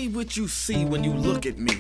me what you see when you look at me.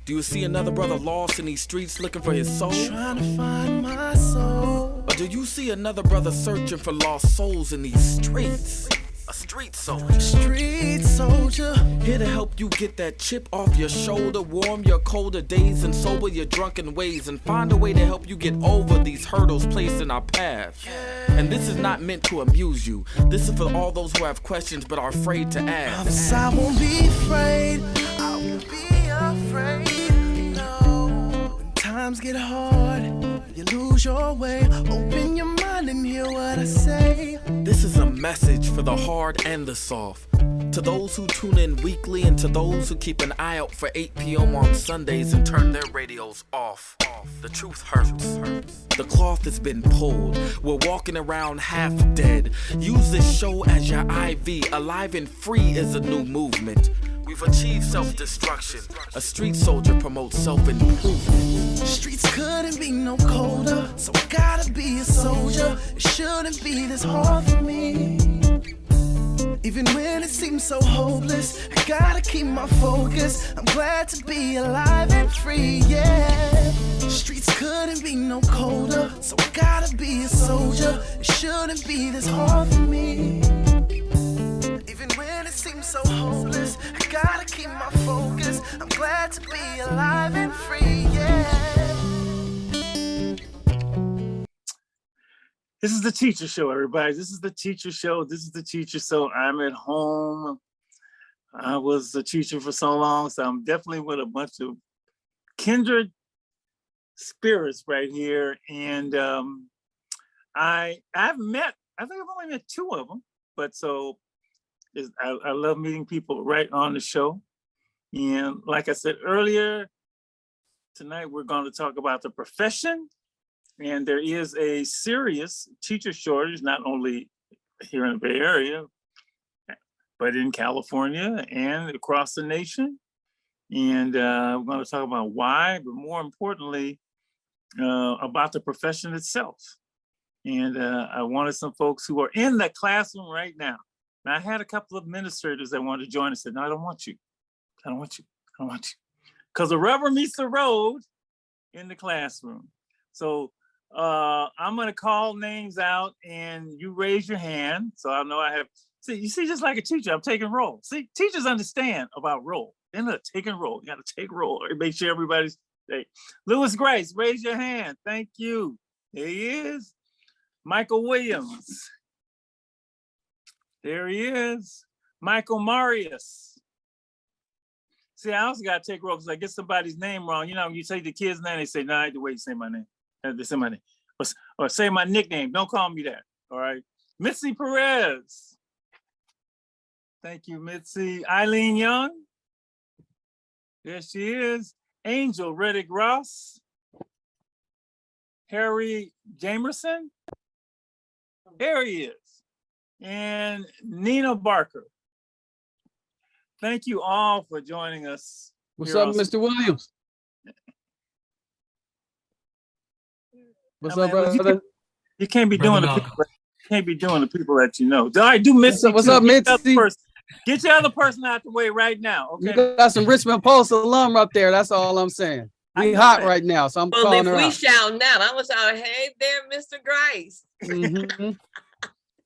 Do you see another brother lost in these streets looking for his soul? Trying to find my soul. Or do you see another brother searching for lost souls in these streets? A street soldier. Street soldier. Here to help you get that chip off your shoulder, warm your colder days and sober your drunken ways, and find a way to help you get over these hurdles placed in our path. And this is not meant to amuse you. This is for all those who have questions but are afraid to ask. I won't be afraid. I won't be afraid. No. When times get hard, you lose your way. Open your mind and hear what I say. This is a message for the hard and the soft. To those who tune in weekly and to those who keep an eye out for 8 p.m. on Sundays and turn their radios off. The truth hurts. The cloth has been pulled. We're walking around half dead. Use this show as your IV. Alive and Free is a new movement. We've achieved self-destruction. A street soldier promotes self-improvement. Streets couldn't be no colder, so I gotta be a soldier. It shouldn't be this hard for me. Even when it seems so hopeless, I gotta keep my focus. I'm glad to be alive and free, yeah. Streets couldn't be no colder, so I gotta be a soldier. It shouldn't be this hard for me. Even when it seems so hopeless, I gotta keep my focus. I'm glad to be alive and free, yeah. This is the teacher show, everybody. This is the teacher show. This is the teacher show. I'm at home. I was a teacher for so long, so I'm definitely with a bunch of kindred spirits right here. And I think I've only met 2 of them, but so I love meeting people right on the show. And like I said earlier, tonight we're going to talk about the profession. And there is a serious teacher shortage, not only here in the Bay Area, but in California and across the nation. And we're going to talk about why, but more importantly, about the profession itself. And I wanted some folks who are in the classroom right now. And I had a couple of administrators that wanted to join and said, no, I don't want you. I don't want you. I don't want you. Because the rubber meets the road in the classroom. So I'm going to call names out and you raise your hand. So I know I have, you see, just like a teacher, I'm taking roll. See, teachers understand about roll. They're not taking roll. You got to take roll. Make sure everybody's safe. Lewis Grace, raise your hand. Thank you. There he is. Michael Williams. There he is. Michael Marius. See, I also got to take roll because I get somebody's name wrong. You know, when you say the kid's name, they say, no, I have to wait to say my name. They say my name. Or say my nickname. Don't call me that. All right. Mitzi Perez. Thank you, Mitzi. Eileen Young. There she is. Angel Reddick Ross. Harry Jamerson. There he is. And Nina Barker. Thank you all for joining us. What's up, Mr. Williams? What's up, brother? You can't be doing the people. You can't be doing the people that you know. All right, do Mitzi. What's up, Mitzi? Get your other person out the way right now. Okay. You got some Richmond Post alum up there. That's all I'm saying. We hot right now, so I'm calling her out. Well, if we shouting out, I'm gonna shout, "Hey there, Mr. Grace." Mm-hmm.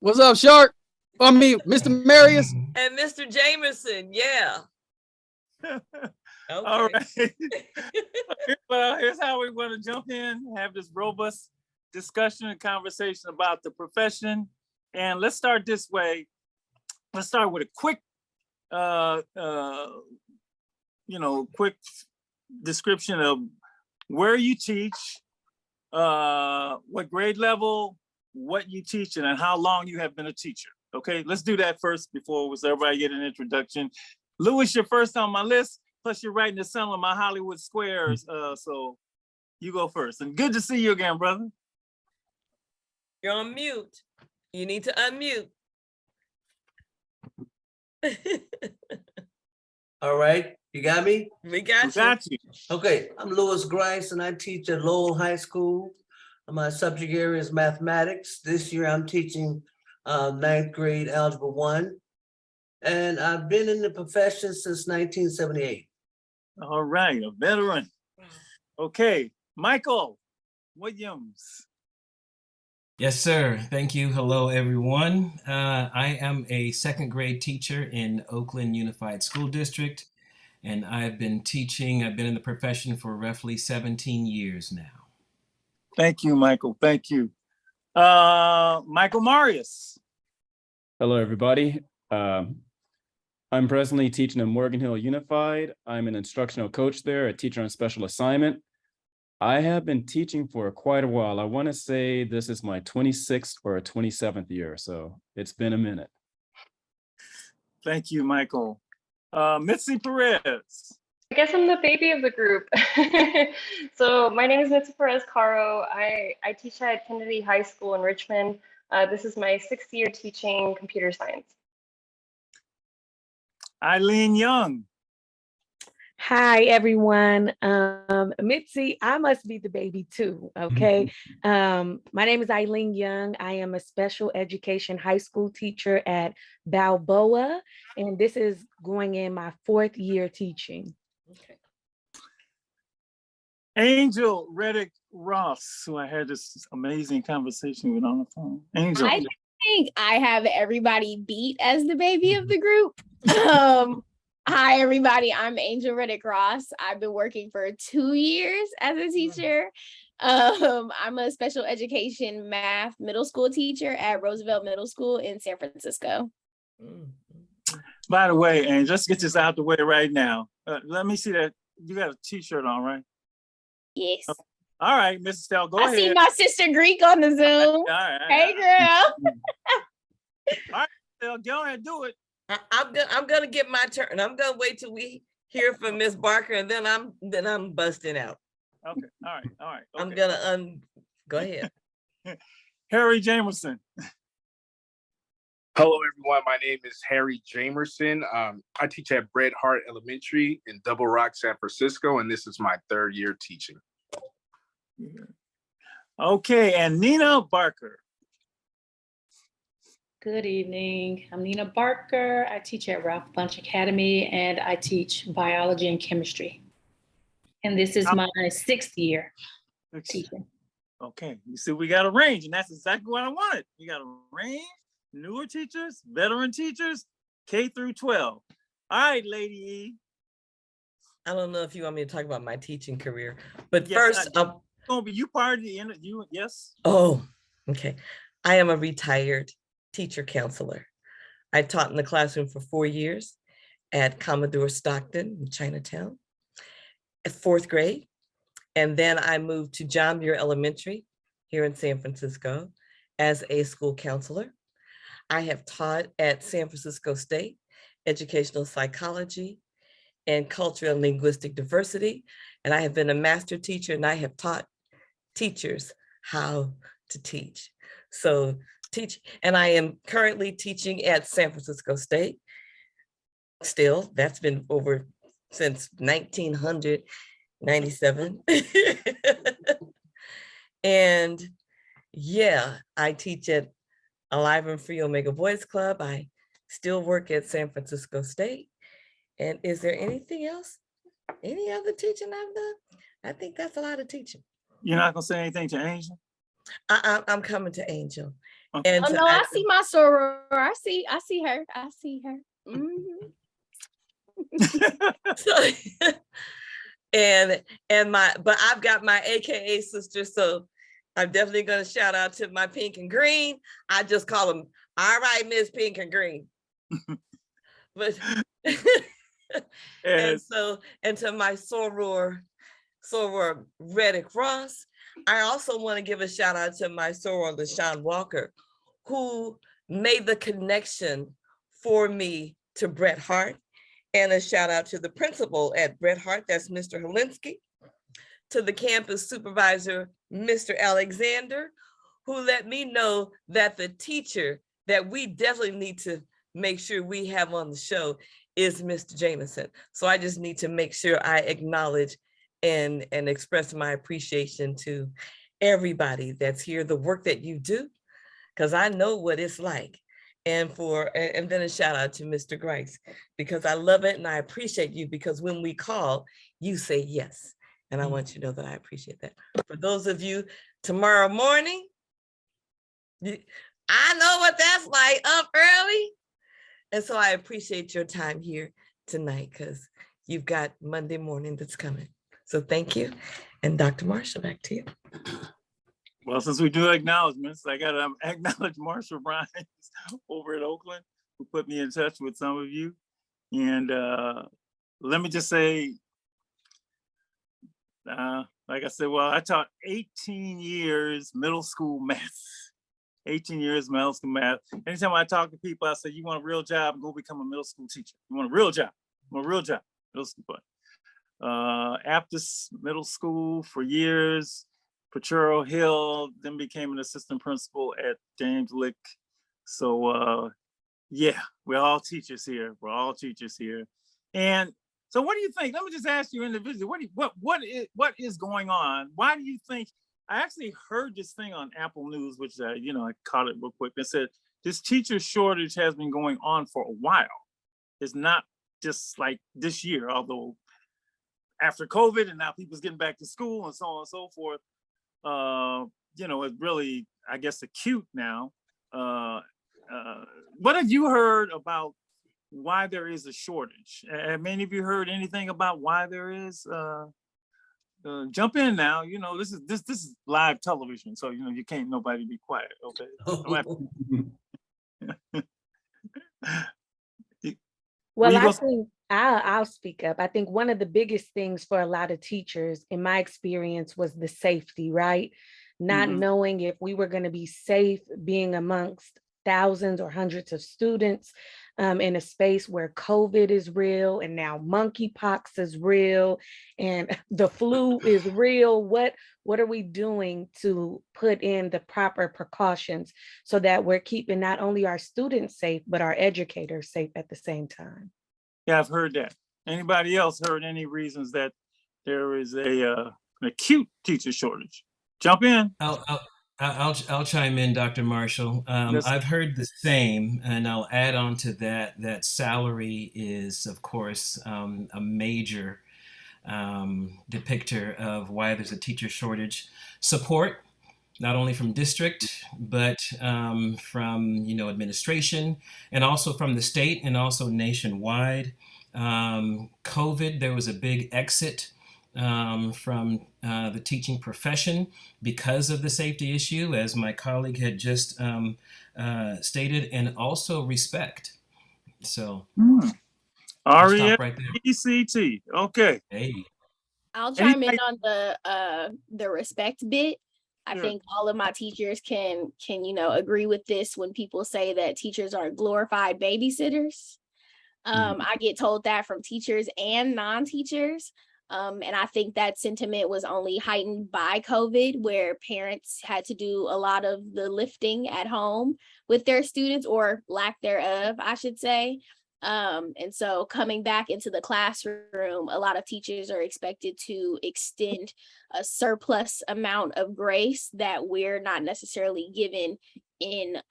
What's up, Shark? I mean, Mr. Marius and Mr. Jamerson. Yeah. Okay. All right. Well, here's how we want to jump in, have this robust discussion and conversation about the profession. And let's start this way. Let's start with a quick, quick description of where you teach, what grade level, what you teach, and how long you have been a teacher. Okay, let's do that first before everybody get an introduction. Lewis, you're first on my list. Plus, you're right in the center of my Hollywood squares. So you go first. And good to see you again, brother. You're on mute. You need to unmute. All right, you got me? We got you. Okay, I'm Lewis Grice and I teach at Lowell High School. My subject area is mathematics. This year I'm teaching 9th grade Algebra 1. and I've been in the profession since 1978. All right, a veteran. Okay, Michael Williams. Yes, sir. Thank you. Hello, everyone. I am a second grade teacher in Oakland Unified School District, and I've been in the profession for roughly 17 years now. Thank you, Michael. Thank you. Michael Marius. Hello, everybody. I'm presently teaching at Morgan Hill Unified. I'm an instructional coach there, a teacher on special assignment. I have been teaching for quite a while. I want to say this is my 26th or 27th year, so it's been a minute. Thank you, Michael. Mitzi Perez. I guess I'm the baby of the group. So my name is Mitzi Perez Caro. I teach at Kennedy High School in Richmond. This is my 6th year teaching computer science. Eileen Young. Hi, everyone. Mitzi, I must be the baby too, okay? My name is Eileen Young. I am a special education high school teacher at Balboa, and this is going in my 4th year teaching. Okay. Angel Reddick Ross, who I had this amazing conversation with on the phone. Angel. I think I have everybody beat as the baby of the group. Hi, everybody. I'm Angel Reddick Ross. I've been working for 2 years as a teacher. I'm a special education math middle school teacher at Roosevelt Middle School in San Francisco. By the way, Angel, let's get this out the way right now. Let me see that. You got a t-shirt on, right? Yes. All right, Mrs. Stell, go I ahead. see my sister Greek on the Zoom. All right. Hey, girl. All right, Stell, go ahead and do it. I'm gonna get my turn. I'm gonna wait till we hear from Miss Barker, and then I'm busting out. Okay, all right. Okay. I'm gonna go ahead. Harry Jamerson. Hello, everyone. My name is Harry Jamerson. I teach at Bret Harte Elementary in Double Rock, San Francisco, and this is my 3rd year teaching. Okay, and Nina Barker. Good evening. I'm Nina Barker. I teach at Ralph Bunche Academy, and I teach biology and chemistry. And this is my 6th year teaching. Okay, you see, we got a range, and that's exactly what I wanted. We got a range, newer teachers, veteran teachers, K through 12. All right, Lady E. I don't know if you want me to talk about my teaching career, but Yes, first, gonna be you part of the interview. Yes. oh, okay. I am a retired teacher counselor. I taught in the classroom for 4 years at Commodore Stockton in Chinatown at 4th grade. And then I moved to John Muir Elementary here in San Francisco as a school counselor. I have taught at San Francisco State educational psychology and cultural and linguistic diversity. And I have been a master teacher, and I have taught teachers how to teach. So and I am currently teaching at San Francisco State. Still, that's been over since 1997. And yeah, I teach at Alive and Free Omega Boys Club. I still work at San Francisco State. And is there anything else? Any other teaching I've done? I think that's a lot of teaching. You're not gonna say anything to Angel? I'm coming to Angel. Okay. And Oh, no, I see my soror. I see her. I see her. Mhm. But I've got my AKA sister, so I'm definitely gonna shout out to my Pink and Green. I just call them, all right, Miss Pink and Green. But and to my soror Reddick Ross, I also want to give a shout out to my soror LaShawn Walker, who made the connection for me to Bret Harte. And a shout out to the principal at Bret Harte, that's Mr. Holinsky, to the campus supervisor, Mr. Alexander, who let me know that the teacher that we definitely need to make sure we have on the show is Mr. Jameson. So I just need to make sure I acknowledge and express my appreciation to everybody that's here, the work that you do, because I know what it's like. and then a shout out to Mr. Grice, because I love it and I appreciate you, because when we call, you say yes. And I want you to know that I appreciate that. For those of you tomorrow morning, I know what that's like, up early. And so I appreciate your time here tonight, because you've got Monday morning that's coming. So thank you. And Dr. Marshall, back to you. Well, since we do acknowledgements, I got to acknowledge Marshall Brines over at Oakland, who put me in touch with some of you. And let me just say, like I said, well, I taught 18 years middle school math. 18 years middle school math. Anytime I talk to people, I say, you want a real job, go become a middle school teacher. You want a real job, middle school. After middle school for years, Potrero Hill, then became an assistant principal at James Lick. So yeah, we're all teachers here. We're all teachers here. And so what do you think? Let me just ask you individually, what is going on? Why do you think? I actually heard this thing on Apple News, which I caught it real quick. It said this teacher shortage has been going on for a while. It's not just like this year, although after COVID and now people's getting back to school and so on and so forth, it's really, I guess, acute now. What have you heard about why there is a shortage? Have many of you heard anything about why there is? Jump in now. This is live television, so you can't nobody be quiet. Okay. Well, I think I'll speak up. I think one of the biggest things for a lot of teachers, in my experience, was the safety, right? Not knowing if we were going to be safe being amongst thousands or hundreds of students in a space where COVID is real, and now monkeypox is real, and the flu is real. What are we doing to put in the proper precautions so that we're keeping not only our students safe, but our educators safe at the same time? Yeah, I've heard that. Anybody else heard any reasons that there is an acute teacher shortage? Jump in. I'll chime in, Dr. Marshall. I've heard the same, and I'll add on to that salary is, of course, a major depictor of why there's a teacher shortage. Support, not only from district, but from administration, and also from the state, and also nationwide. COVID, there was a big exit from the teaching profession because of the safety issue, as my colleague had just stated, and also respect. So RESPECT. Okay. Hey. I'll chime in on the respect bit. I think all of my teachers can agree with this when people say that teachers are glorified babysitters. I get told that from teachers and non-teachers. And I think that sentiment was only heightened by COVID, where parents had to do a lot of the lifting at home with their students, or lack thereof, I should say. And so coming back into the classroom, a lot of teachers are expected to extend a surplus amount of grace that we're not necessarily given in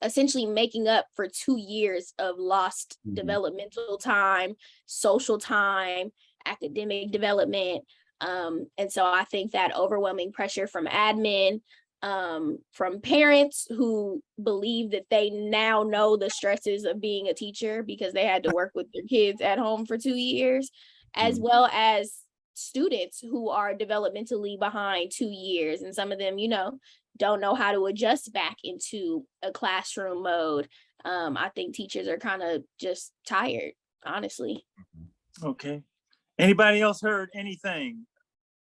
essentially making up for 2 years of lost developmental time, social time, academic development. And so I think that overwhelming pressure from admin, from parents who believe that they now know the stresses of being a teacher because they had to work with their kids at home for 2 years, as well as students who are developmentally behind 2 years. And some of them, don't know how to adjust back into a classroom mode. I think teachers are kind of just tired, honestly. Okay. Anybody else heard anything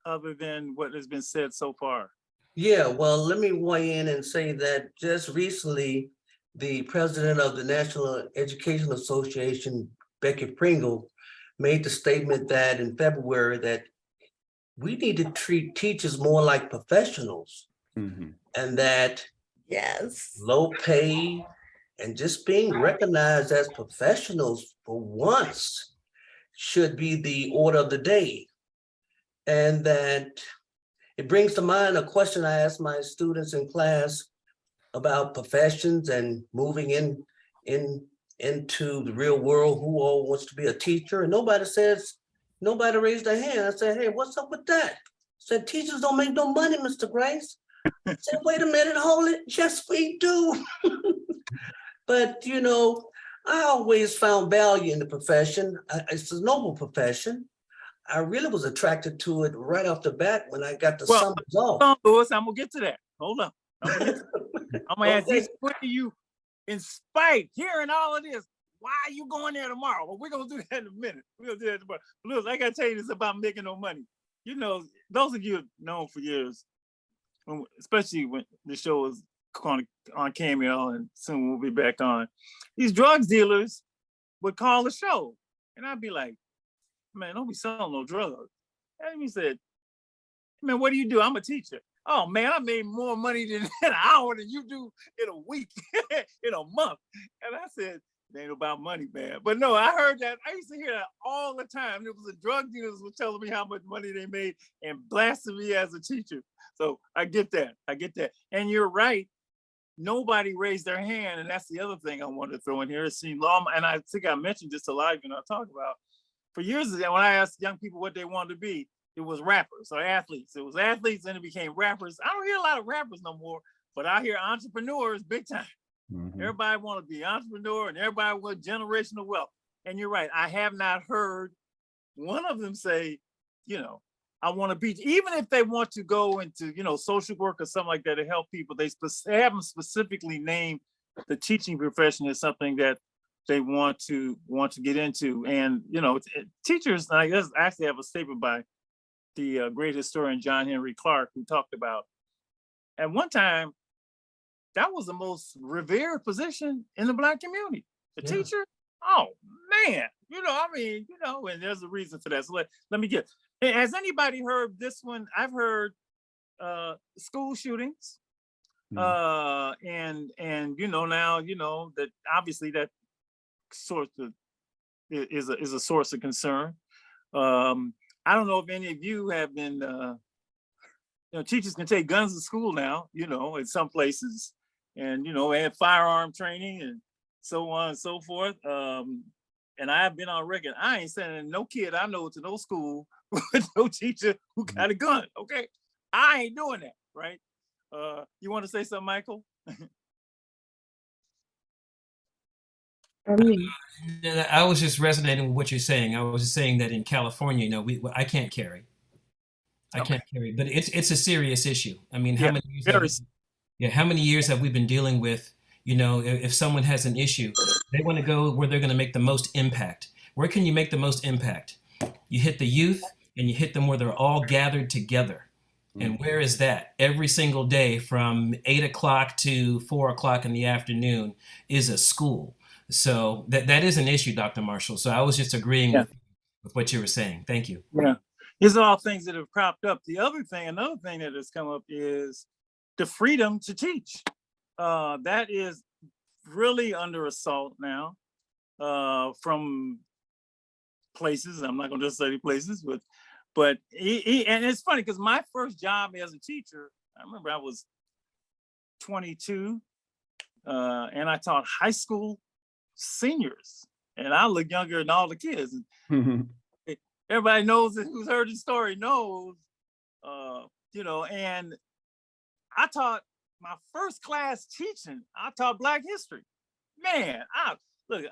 other than what has been said so far? Yeah, well, let me weigh in and say that just recently, the president of the National Education Association, Becky Pringle, made the statement that in February that we need to treat teachers more like professionals, and that low pay and just being recognized as professionals for once should be the order of the day. And that it brings to mind a question I asked my students in class about professions and moving into the real world, who all wants to be a teacher, and nobody raised their hand. I said, hey, what's up with that? I said, teachers don't make no money, Mr. Grace. I said, wait a minute, hold it. Yes, we do. But, you know, I always found value in the profession. It's a noble profession. I really was attracted to it right off the bat when I got the summers off. Hold on, Louis, I'm gonna get to that. Hold on. I'm gonna ask you, what do you, in spite hearing all of this, why are you going there tomorrow? Well, we're gonna do that in a minute. We're gonna do that tomorrow. Louis, I gotta tell you this about making no money. You know, those of you have known for years, especially when the show was on Cameo and soon we'll be back on, these drugs dealers would call the show and I'd be like, man, don't be selling no drugs. And he said, man, what do you do? I'm a teacher. Oh man, I made more money in an hour than you do in a week, in a month. And I said, it ain't about money, man. But no, I heard that. I used to hear that all the time. It was the drug dealers were telling me how much money they made and blasting me as a teacher. So I get that. I get that. And you're right. Nobody raised their hand. And that's the other thing I wanted to throw in here. It seemed long, and I think I mentioned this a lot, you know, I talk about for years when I asked young people what they wanted to be, it was rappers or athletes. It was athletes and it became rappers. I don't hear a lot of rappers no more, but I hear entrepreneurs big time. Mm-hmm. Everybody want to be an entrepreneur and everybody want generational wealth. And you're right. I have not heard one of them say, you know, I want to be, even if they want to go into, you know, social work or something like that to help people, they haven't specifically named the teaching profession as something that they want to get into. And, you know, teachers, I guess, actually have a statement by the great historian John Henry Clark, who talked about at one time, that was the most revered position in the Black community. The teacher, oh man, you know, I mean, you know, and there's a reason for that. So let me get, has anybody heard this one? I've heard school shootings. And you know, now, you know, that obviously that sort of is a source of concern. I don't know if any of you have been, you know, teachers can take guns to school now, you know, in some places, and, you know, have firearm training and so on and so forth. And I've been on record, I ain't sending no kid I know to no school with no teacher who got a gun, okay? I ain't doing that, right? You want to say something, Michael? I was just resonating with what you're saying. I was just saying that in California, you know, I can't carry. I can't carry, but it's a serious issue. I mean, how many years have we been dealing with, you know, if someone has an issue, they want to go where they're going to make the most impact. Where can you make the most impact? You hit the youth and you hit them where they're all gathered together. And where is that? Every single day from 8 o'clock to 4 o'clock in the afternoon is a school. So that is an issue, Dr. Marshall. So I was just agreeing with what you were saying. Thank you. Yeah, these are all things that have cropped up. Another thing that has come up is the freedom to teach. That is really under assault now from places. I'm not going to just say places, but and it's funny because my first job as a teacher, I remember I was 22 and I taught high school seniors, and I look younger than all the kids. Everybody knows it, who's heard the story knows, you know, and I taught my first class teaching, I taught Black history. Man, I don't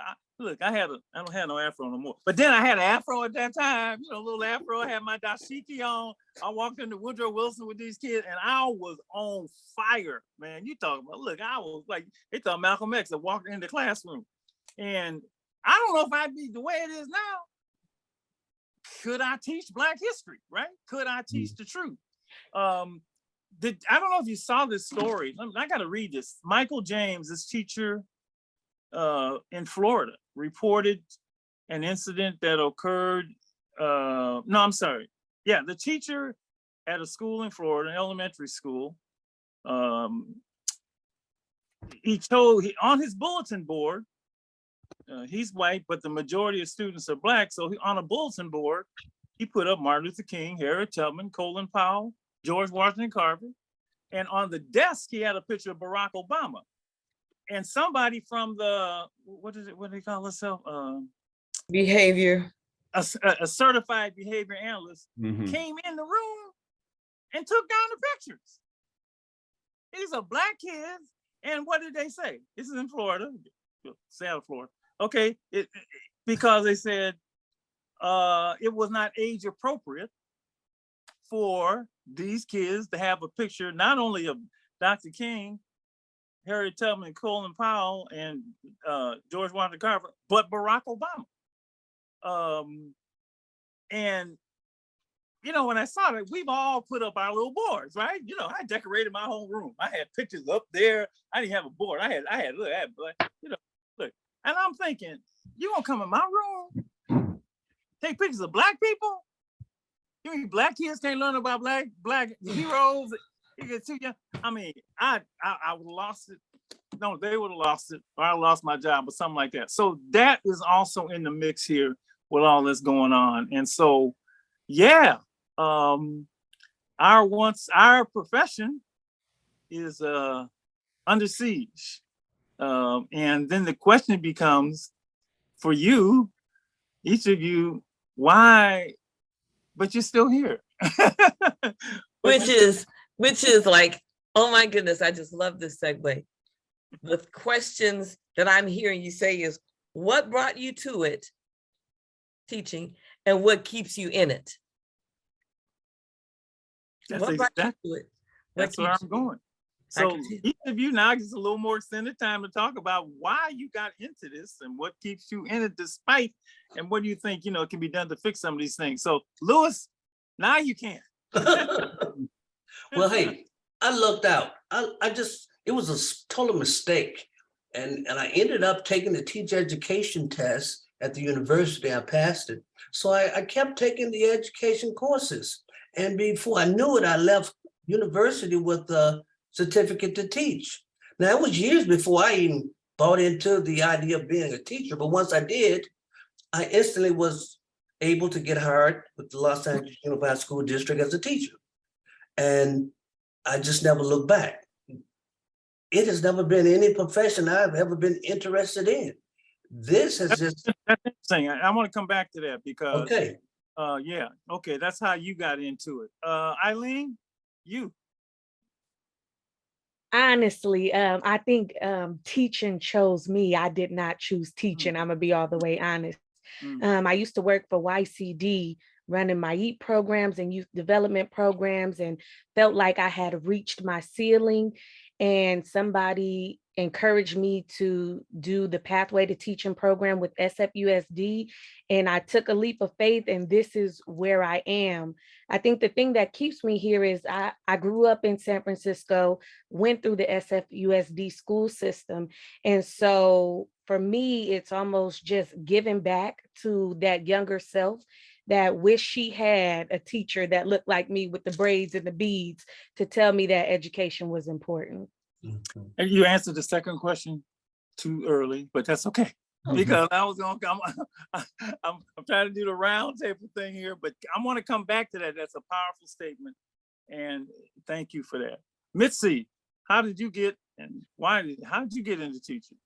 have no afro no more. But then I had an afro at that time, you know, a little afro. I had my dashiki on. I walked into Woodrow Wilson with these kids and I was on fire, man. You talking about, look, I was like, they thought Malcolm X that walked in the classroom. And I don't know if I'd be the way it is now. Could I teach Black history, right? Could I teach the truth? I don't know if you saw this story. I got to read this. Michael James, this teacher in Florida, reported an incident that occurred. The teacher at a school in Florida, an elementary school, he told on his bulletin board, he's white, but the majority of students are Black. So on a bulletin board, he put up Martin Luther King, Harriet Tubman, Colin Powell, George Washington Carver. And on the desk, he had a picture of Barack Obama. and somebody from the, what do they call themselves? Behavior. A certified behavior analyst Mhm. came in the room and took down the pictures. These are Black kids. And what did they say? This is in Florida, South Florida. Okay, because they said it was not age appropriate for these kids to have a picture, not only of Dr. King, Harriet Tubman, Colin Powell, and George Washington Carver, but Barack Obama. And you know, when I saw it, we've all put up our little boards, right? You know, I decorated my whole room. I had pictures up there. I didn't have a board. I had look, you know, look. And I'm thinking, you gonna come in my room, take pictures of Black people? You mean Black kids can't learn about black heroes? You get too young. I mean, I would have lost it. No, they would have lost it, or I lost my job, or something like that. So that is also in the mix here with all this going on. And so, yeah, our profession is under siege. And then the question becomes for you, each of you, why, but you're still here. Which is like, oh my goodness, I just love this segue. The questions that I'm hearing you say is, what brought you to it, teaching, and what keeps you in it? That's What brought you exactly to it? That's where I'm going. So each of you now gets a little more extended time to talk about why you got into this and what keeps you in it despite, and what do you think, you know, can be done to fix some of these things. So Lewis, now you can. Well, hey, I lucked out. It was a total mistake. And I ended up taking the teacher education test at the university. I passed it. So I kept taking the education courses. And before I knew it, I left university with a certificate to teach. Now, it was years before I even bought into the idea of being a teacher. But once I did, I instantly was able to get hired with the Los Angeles Unified School District as a teacher. And I just never looked back. It has never been any profession I've ever been interested in. This has just. That's interesting. I want to come back to that because. Okay. Yeah. Okay. That's how you got into it. Eileen, you. Honestly, I think teaching chose me. I did not choose teaching. I'm gonna be all the way honest. I used to work for YCD, running my EAT programs and youth development programs, and felt like I had reached my ceiling. And somebody encouraged me to do the Pathway to Teaching program with SFUSD. And I took a leap of faith, and this is where I am. I think the thing that keeps me here is I grew up in San Francisco, went through the SFUSD school system. And so for me, it's almost just giving back to that younger self that wish she had a teacher that looked like me with the braids and the beads to tell me that education was important. And you answered the second question too early, but that's okay. Because I was gonna come, I'm trying to do the round table thing here, but I want to come back to that. That's a powerful statement. And thank you for that. Mitzi, how did you get, and how did you get into teaching?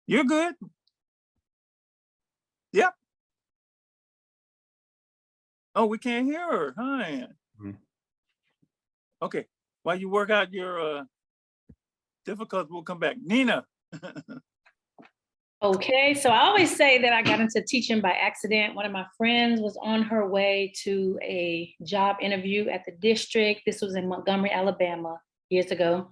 You're good? Yep. Oh, we can't hear her, huh, Ann? Okay, while you work out your difficulties, we'll come back. Nina. Okay, so I always say that I got into teaching by accident. One of my friends was on her way to a job interview at the district. This was in Montgomery, Alabama, years ago.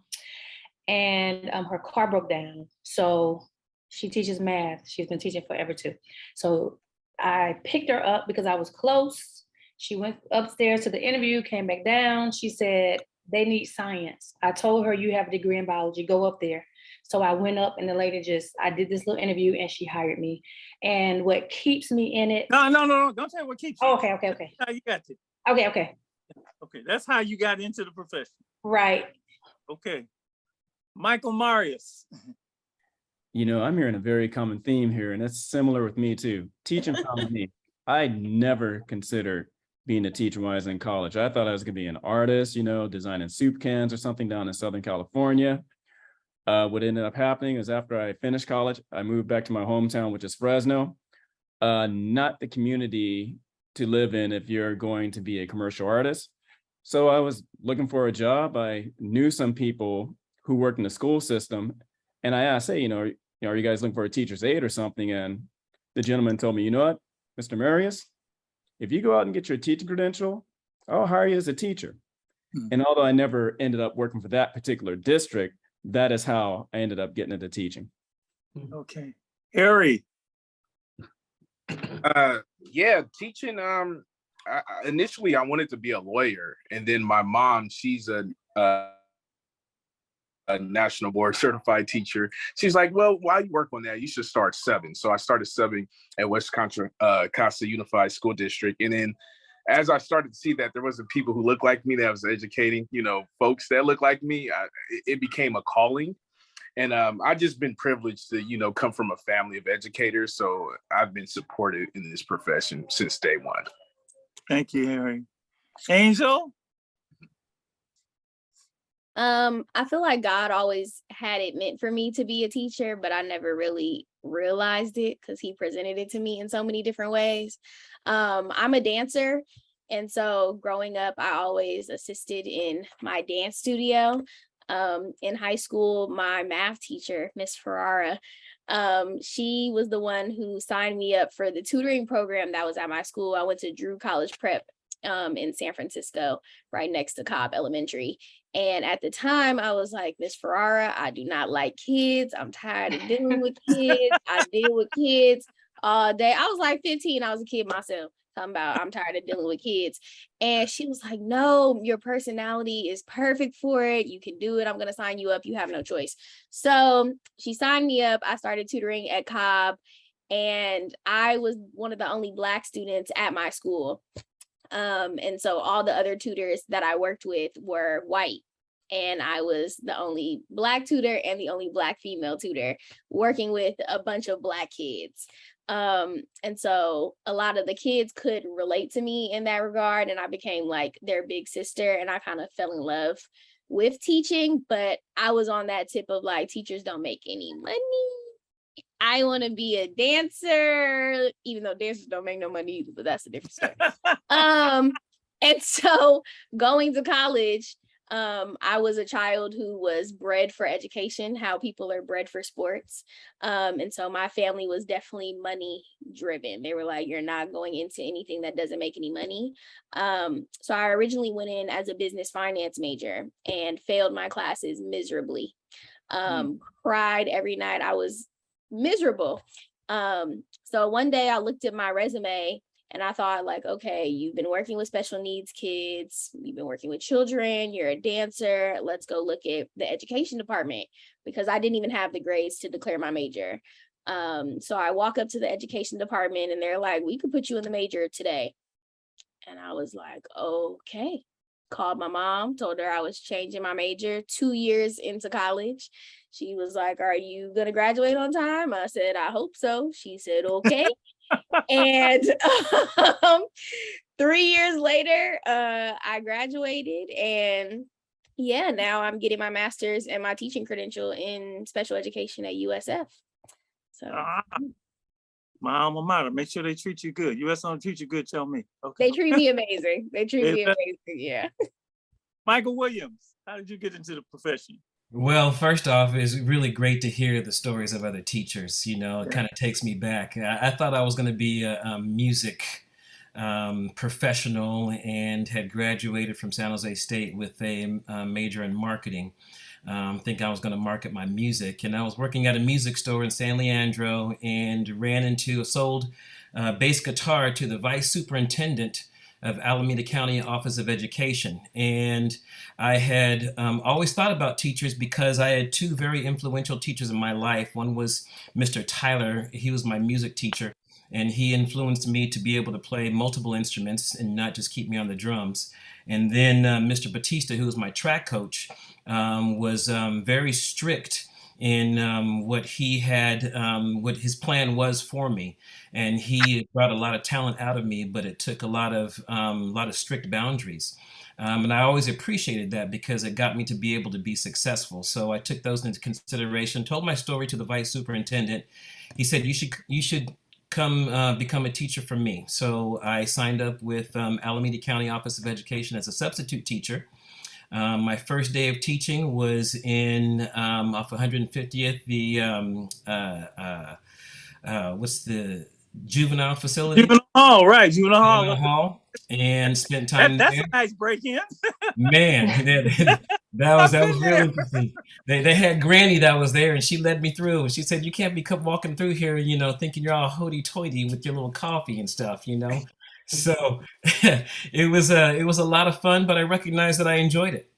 And her car broke down. So she teaches math. She's been teaching forever too. So I picked her up because I was close. She went upstairs to the interview, came back down. She said, they need science. I told her, you have a degree in biology, go up there. So I went up and the lady I did this little interview and she hired me. And what keeps me in it. No, don't tell me what keeps you. Oh, okay. That's how you got to. Okay. Okay, that's how you got into the profession. Right. Okay. Michael Marius. You know, I'm hearing a very common theme here, and that's similar with me too. Teaching found me. I never considered being a teacher when I was in college. I thought I was going to be an artist, you know, designing soup cans or something down in Southern California. What ended up happening is after I finished college, I moved back to my hometown, which is Fresno. Not the community to live in if you're going to be a commercial artist. So I was looking for a job. I knew some people who worked in the school system, and I asked, hey, are you guys looking for a teacher's aide or something? And the gentleman told me, you know what, Mr. Marius, if you go out and get your teaching credential, I'll hire you as a teacher. And although I never ended up working for that particular district, that is how I ended up getting into teaching. Okay. Harry. Yeah, teaching. Initially, I wanted to be a lawyer, and then my mom, she's a national board certified teacher. She's like, well, while you work on that, you should start subbing. So I started subbing at West Contra Costa Unified School District, and then as I started to see that there wasn't people who looked like me that was educating, folks that look like me, it became a calling. And I've just been privileged to, come from a family of educators. So I've been supported in this profession since day one. Thank you, Harry. Angel? I feel like God always had it meant for me to be a teacher, but I never really realized it because he presented it to me in so many different ways. I'm a dancer. And so growing up, I always assisted in my dance studio. In high school, my math teacher, Miss Ferrara, she was the one who signed me up for the tutoring program that was at my school. I went to Drew College Prep in San Francisco, right next to Cobb Elementary. And at the time, I was like, Miss Ferrara, I do not like kids. I'm tired of dealing with kids. I deal with kids all day. I was like 15. I was a kid myself. Talking about I'm tired of dealing with kids. And she was like, no, your personality is perfect for it. You can do it. I'm going to sign you up. You have no choice. So she signed me up. I started tutoring at Cobb, and I was one of the only Black students at my school. And so all the other tutors that I worked with were white, and I was the only Black tutor and the only Black female tutor working with a bunch of Black kids. And so a lot of the kids could relate to me in that regard, and I became like their big sister, and I kind of fell in love with teaching. But I was on that tip of like, teachers don't make any money. I want to be a dancer, even though dancers don't make no money either, but that's a different story. And so going to college, I was a child who was bred for education, how people are bred for sports. And so my family was definitely money driven. They were like, you're not going into anything that doesn't make any money. So I originally went in as a business finance major and failed my classes miserably. Cried every night. I was miserable. So one day I looked at my resume and I thought like, okay, you've been working with special needs kids, you've been working with children, you're a dancer, let's go look at the education department, because I didn't even have the grades to declare my major. So I walk up to the education department and they're like, we could put you in the major today. And I was like, okay. Called my mom, told her I was changing my major 2 years into college. She was like, are you gonna graduate on time? I said, I hope so. She said, okay. And 3 years later, I graduated, and yeah, now I'm getting my master's and my teaching credential in special education at USF. So my alma mater, make sure they treat you good. US don't treat you good, tell me. Okay. They treat me amazing. They treat me amazing, yeah. Michael Williams, how did you get into the profession? Well, first off, it's really great to hear the stories of other teachers. It kind of takes me back. I thought I was going to be a music professional and had graduated from San Jose State with a major in marketing. Think I was going to market my music, and I was working at a music store in San Leandro and sold bass guitar to the vice superintendent of Alameda County Office of Education. And I had always thought about teachers because I had two very influential teachers in my life. One was Mr. Tyler. He was my music teacher, and he influenced me to be able to play multiple instruments and not just keep me on the drums. And then Mr. Batista, who was my track coach, was very strict in what he had, what his plan was for me. And he brought a lot of talent out of me, but it took a lot of strict boundaries. And I always appreciated that because it got me to be able to be successful. So I took those into consideration, told my story to the vice superintendent. He said, you should come become a teacher for me. So I signed up with Alameda County Office of Education as a substitute teacher. My first day of teaching was in off 150th, what's the juvenile facility? Juvenile hall, right? Juvenile Juvenile hall. hall, and spent time That's there. a nice break-in. Man, that was really interesting. They had Granny that was there, and she led me through. And she said, "You can't be walking through here, thinking you're all hoity-toity with your little coffee and stuff, So it was a lot of fun, but I recognized that I enjoyed it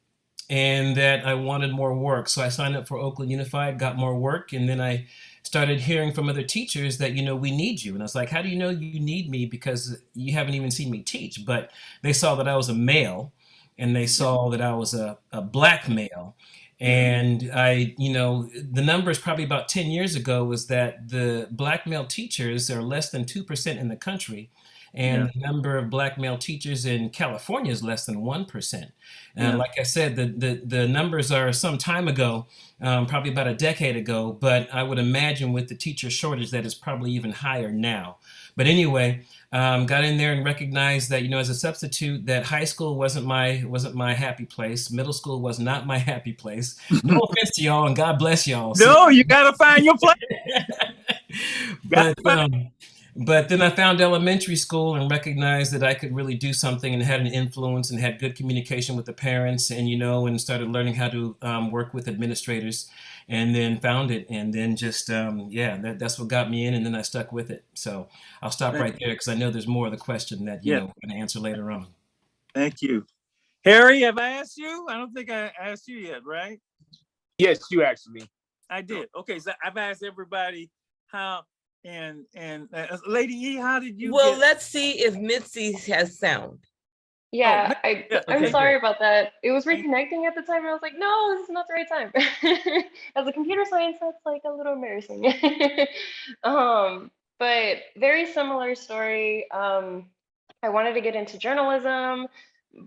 and that I wanted more work. So I signed up for Oakland Unified, got more work, and then I started hearing from other teachers that, we need you. And I was like, how do you know you need me? Because you haven't even seen me teach. But they saw that I was a male, and they saw that I was a Black male. And the numbers probably about 10 years ago was that the Black male teachers are less than 2% in the country. And the number of Black male teachers in California is less than 1%. And like I said, the numbers are some time ago, probably about a decade ago, but I would imagine with the teacher shortage that is probably even higher now. But anyway, got in there and recognized that, as a substitute, that high school wasn't my happy place. Middle school was not my happy place. No offense to y'all, and God bless y'all. No, you got to find your place. But then I found elementary school and recognized that I could really do something and had an influence and had good communication with the parents and, and started learning how to work with administrators, and then found it. And then just, that's what got me in. And then I stuck with it. So I'll stop right there because I know there's more of the question that, we're going to answer later on. Thank you. Harry, have I asked you? I don't think I asked you yet, right? Yes, you asked me. I did. Okay, so I've asked everybody how. And Lady E, how did you? Well, let's see if Mitzi has sound. Yeah, okay, I'm sorry about that. It was reconnecting at the time, and I was like, no, this is not the right time. As a computer science, that's like a little embarrassing. But very similar story. I wanted to get into journalism.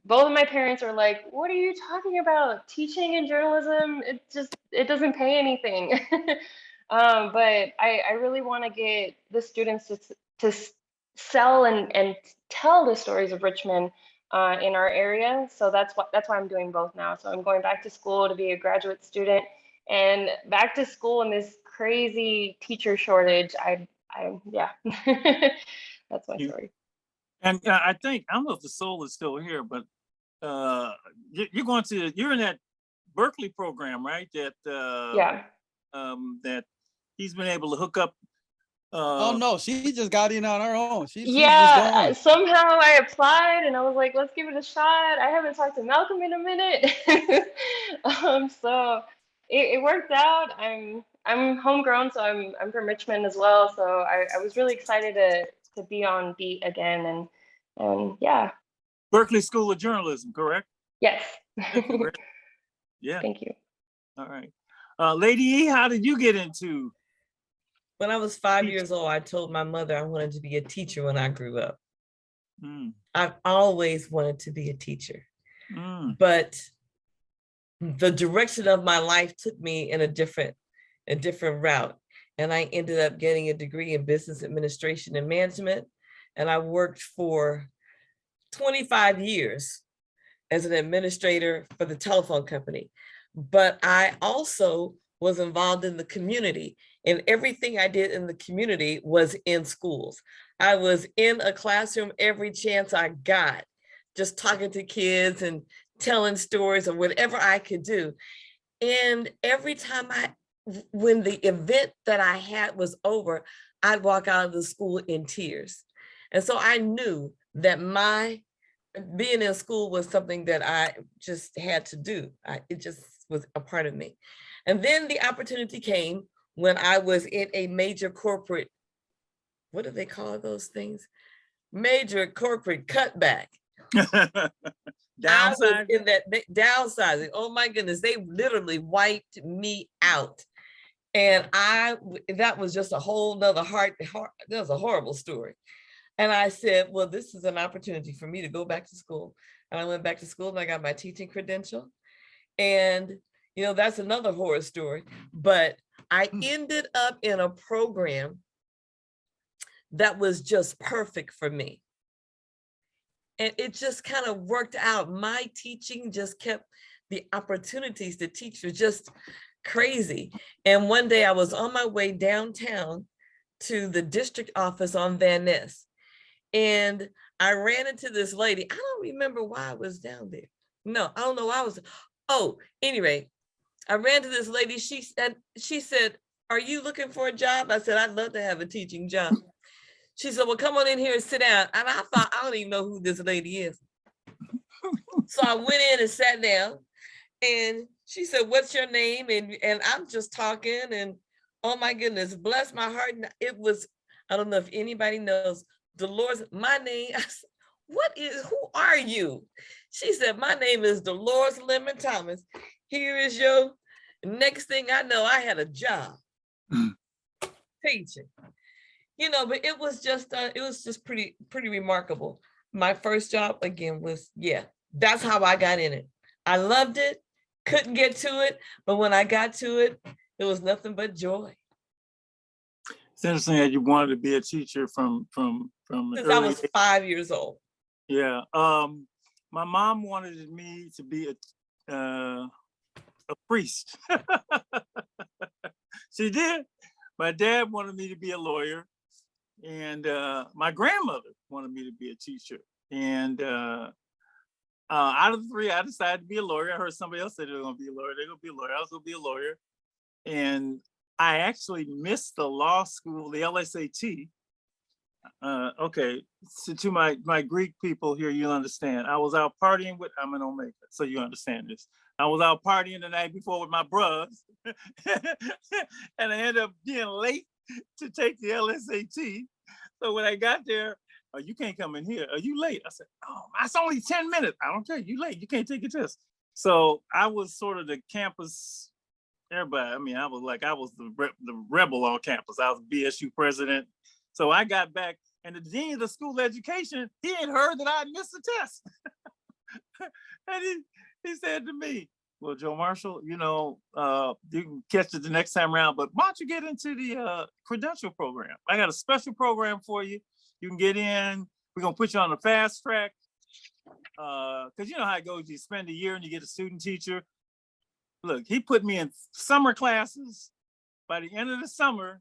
Both of my parents were like, what are you talking about? Teaching and journalism, it doesn't pay anything. But I really want to get the students to sell and tell the stories of Richmond in our area. So that's why I'm doing both now. So I'm going back to school to be a graduate student, and back to school in this crazy teacher shortage. Yeah, that's my story. And I think, I don't know if the soul is still here, but you're in that Berkeley program, right? That that he's been able to hook up. Oh no, she just got in on her own. Somehow I applied and I was like, let's give it a shot. I haven't talked to Malcolm in a minute. So it worked out. I'm homegrown, so I'm from Richmond as well. So I was really excited to be on beat again, and yeah. Berkeley School of Journalism, correct? Yes. Yeah. Thank you. All right. Lady E, how did you get into? When I was 5 years old, I told my mother I wanted to be a teacher when I grew up. I've always wanted to be a teacher, but the direction of my life took me in a different route. And I ended up getting a degree in business administration and management. And I worked for 25 years as an administrator for the telephone company. But I also was involved in the community, and everything I did in the community was in schools. I was in a classroom every chance I got, just talking to kids and telling stories or whatever I could do. And every time when the event that I had was over, I'd walk out of the school in tears. And so I knew that being in school was something that I just had to do. It just was a part of me. And then the opportunity came when I was in a major corporate, what do they call those things? Major corporate cutback. I was in that downsizing. Oh my goodness, they literally wiped me out. And that was just a whole nother that was a horrible story. And I said, well, this is an opportunity for me to go back to school. And I went back to school and I got my teaching credential. And, you know, that's another horror story. But I ended up in a program that was just perfect for me. And it just kind of worked out. My teaching just kept the opportunities to teach were just crazy. And one day I was on my way downtown to the district office on Van Ness. And I ran into this lady. I don't remember why I was down there. No, I don't know why I was. Oh, anyway, I ran to this lady. She said, are you looking for a job? I said, I'd love to have a teaching job. She said, well, come on in here and sit down. And I thought, I don't even know who this lady is. So I went in and sat down and she said, what's your name? And I'm just talking and oh my goodness, bless my heart. It was, I don't know if anybody knows, Dolores, my name, I said, who are you? She said, my name is Dolores Lemon Thomas. Here is your, next thing I know, I had a job teaching. You know, but it was just pretty remarkable. My first job again was, yeah, that's how I got in it. I loved it, couldn't get to it, but when I got to it, it was nothing but joy. It's interesting that you wanted to be a teacher from since I was 5 years old. Yeah, my mom wanted me to be a priest. She did. My dad wanted me to be a lawyer, and my grandmother wanted me to be a teacher. And out of the three, I decided to be a lawyer. I heard somebody else say they were going to be a lawyer. They're going to be a lawyer. I was going to be a lawyer. And I actually missed the law school, the LSAT. Okay, so to my Greek people here, you'll understand. I was out partying with, I'm an Omega, so you understand this. I was out partying the night before with my bros, and I ended up being late to take the LSAT. So when I got there, oh, you can't come in here. Are you late? I said, oh, it's only 10 minutes. I don't care, you late, you can't take a test. So I was sort of the campus, everybody, I mean, I was the rebel on campus. I was BSU president. So I got back, and the dean of the school of education, he had heard that I had missed the test. And he said to me, well, Joe Marshall, you know, you can catch it the next time around, but why don't you get into the credential program? I got a special program for you. You can get in, we're gonna put you on the fast track. Cause you know how it goes, you spend a year and you get a student teacher. Look, he put me in summer classes. By the end of the summer,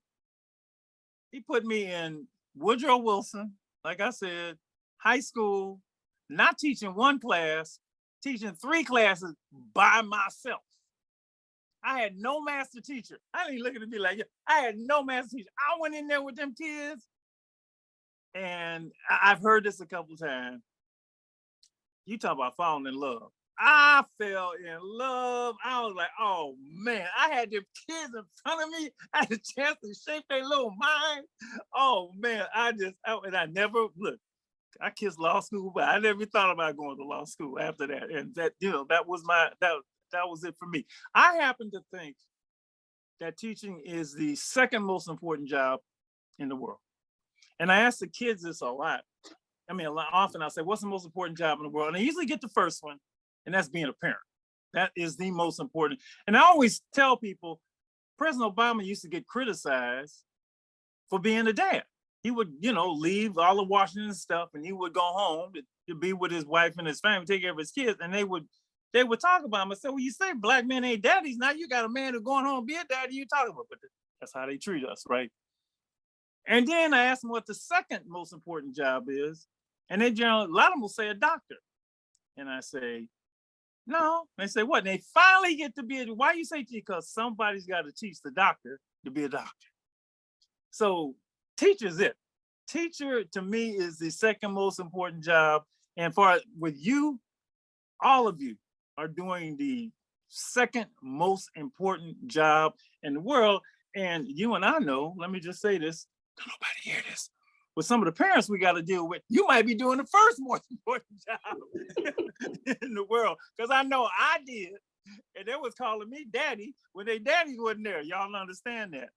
he put me in Woodrow Wilson, like I said, high school, not teaching one class, teaching 3 classes by myself. I had no master teacher. I didn't look at me like, I had no master teacher. I went in there with them kids, and I've heard this a couple times. You talk about falling in love. I fell in love. I was like, oh man, I had them kids in front of me. I had a chance to shape their little mind. Oh man, and I never, look, I kissed law school, but I never thought about going to law school after that. And that, you know, that was it for me. I happen to think that teaching is the second most important job in the world. And I ask the kids this a lot. I mean, often I say, what's the most important job in the world? And I usually get the first one, and that's being a parent. That is the most important. And I always tell people, President Obama used to get criticized for being a dad. He would, you know, leave all of Washington stuff, and he would go home to be with his wife and his family, take care of his kids. And they would talk about him and say, well, you say black men ain't daddies. Now you got a man who's going home and be a daddy, you talking about, but that's how they treat us, right? And then I asked them what the second most important job is. And they generally, a lot of them will say a doctor. And I say, no. They say, what? And they finally get to be, why you say teacher? Because somebody's got to teach the doctor to be a doctor. So teacher's it. Teacher to me is the second most important job. And with you, all of you are doing the second most important job in the world. And you and I know, let me just say this, don't nobody hear this. With some of the parents we got to deal with, you might be doing the first most important job in the world. Because I know I did. and they was calling me daddy when their daddy wasn't there. Y'all understand that?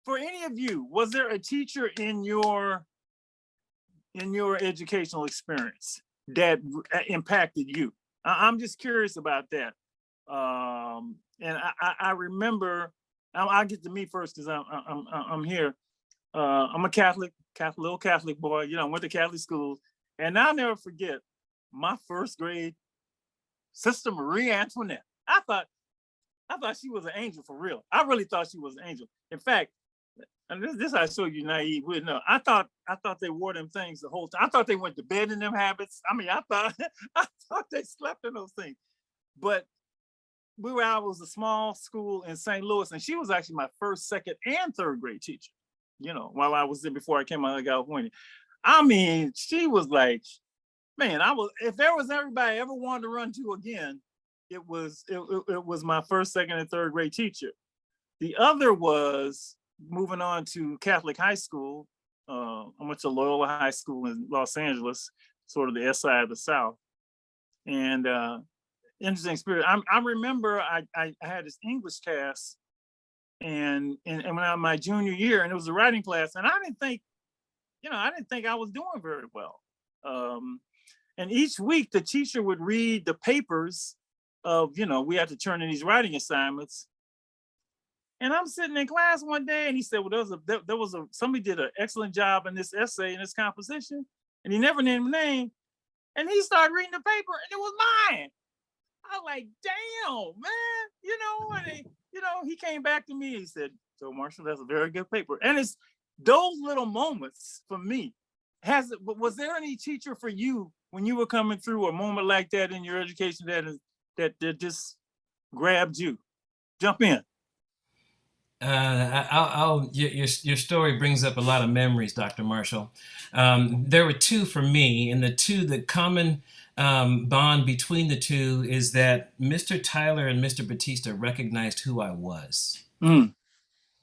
For any of you, was there a teacher in your educational experience that impacted you? I'm just curious about that. And I remember, I'll get to me first because I'm here. I'm a little Catholic boy, you know, went to Catholic school. And I'll never forget my first grade, Sister Marie Antoinette. I thought she was an angel for real. I really thought she was an angel. In fact, and this I show you naive, wouldn't know. I thought they wore them things the whole time. I thought they went to bed in them habits. I mean, I thought they slept in those things. But I was a small school in St. Louis, and she was actually my first, second, and third grade teacher. You know, while I was there before I came out of California. I mean, she was like, man, if there was everybody I ever wanted to run to again, it was my first, second, and third grade teacher. The other was moving on to Catholic high school. I went to Loyola High School in Los Angeles, sort of the S side of the South. And interesting experience. I remember I had this English class and when I was my junior year, and it was a writing class, and I didn't think I was doing very well. And each week the teacher would read the papers of, you know, we had to turn in these writing assignments. And I'm sitting in class one day, and he said, well, somebody did an excellent job in this essay, in this composition, and he never named the name. And he started reading the paper, and it was mine. I was like, damn, man, you know, and he came back to me, he said, so Marshall, that's a very good paper. And it's those little moments for me. Was there any teacher for you when you were coming through, a moment like that in your education that just grabbed you? Jump in. Your story brings up a lot of memories, Dr. Marshall. There were two for me, and the common bond between the two is that Mr. Tyler and Mr. Batista recognized who I was.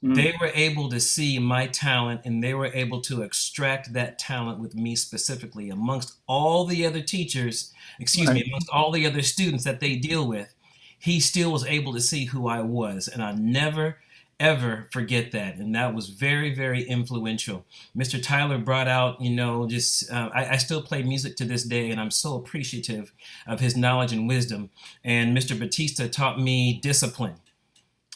They were able to see my talent, and they were able to extract that talent with me specifically amongst all the other teachers, amongst all the other students that they deal with. He still was able to see who I was, and I never ever forget that. And that was very, very influential. Mr. Tyler brought out, you know, just, I still play music to this day, and I'm so appreciative of his knowledge and wisdom. And Mr. Batista taught me discipline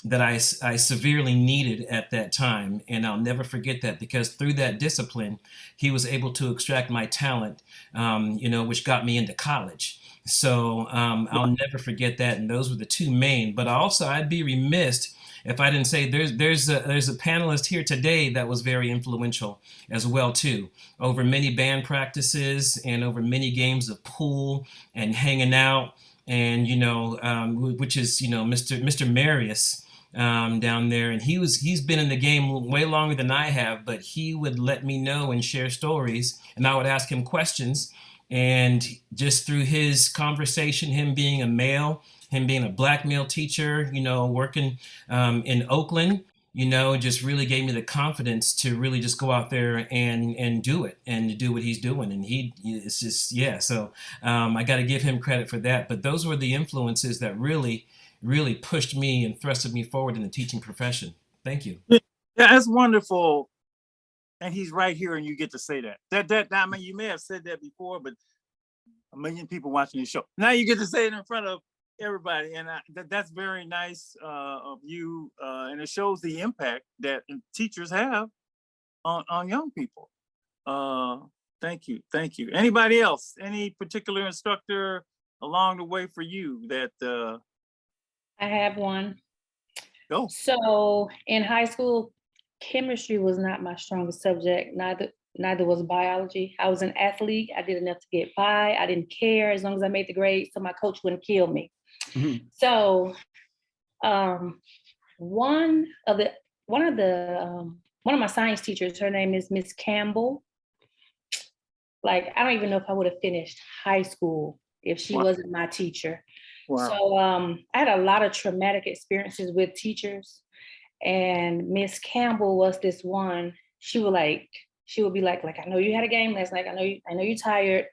that I severely needed at that time. And I'll never forget that, because through that discipline, he was able to extract my talent, you know, which got me into college. So I'll never forget that. And those were the two main. But also, I'd be remiss if I didn't say there's a panelist here today that was very influential as well too, over many band practices and over many games of pool and hanging out, and you know, which is, you know, Mr. Marius down there, and he's been in the game way longer than I have, but he would let me know and share stories, and I would ask him questions, and just through his conversation, him being a male, him being a Black male teacher, you know, working in Oakland, you know, just really gave me the confidence to really just go out there and do it, and to do what he's doing. And it's just, yeah. So I got to give him credit for that. But those were the influences that really, really pushed me and thrusted me forward in the teaching profession. Thank you. Yeah, that's wonderful. And he's right here, and you get to say that. I mean, you may have said that before, but a million people watching the show. Now you get to say it in front of everybody, and that's very nice of you, and it shows the impact that teachers have on young people. Thank you. Anybody else? Any particular instructor along the way for you that? I have one. Go. So in high school, chemistry was not my strongest subject. Neither was biology. I was an athlete. I did enough to get by. I didn't care as long as I made the grade, so my coach wouldn't kill me. Mm-hmm. So one of my science teachers, her name is Miss Campbell. Like, I don't even know if I would have finished high school if she wasn't my teacher. Wow. So I had a lot of traumatic experiences with teachers, and Miss Campbell was this one. She would be like, I know you had a game last night. I know you're tired,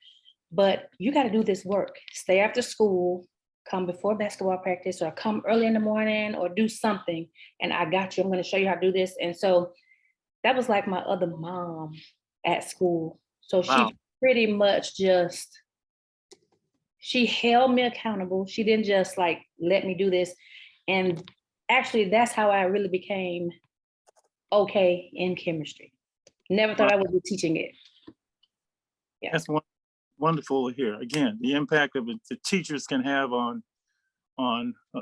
but you got to do this work. Stay after school, come before basketball practice or come early in the morning or do something. And I got you. I'm going to show you how to do this. And so that was like my other mom at school. So Wow. she pretty much just, she held me accountable. She didn't just like let me do this. And actually, that's how I really became okay in chemistry. Never thought I would be teaching it. Yeah. That's wonderful to hear. Again, the impact of the teachers can have on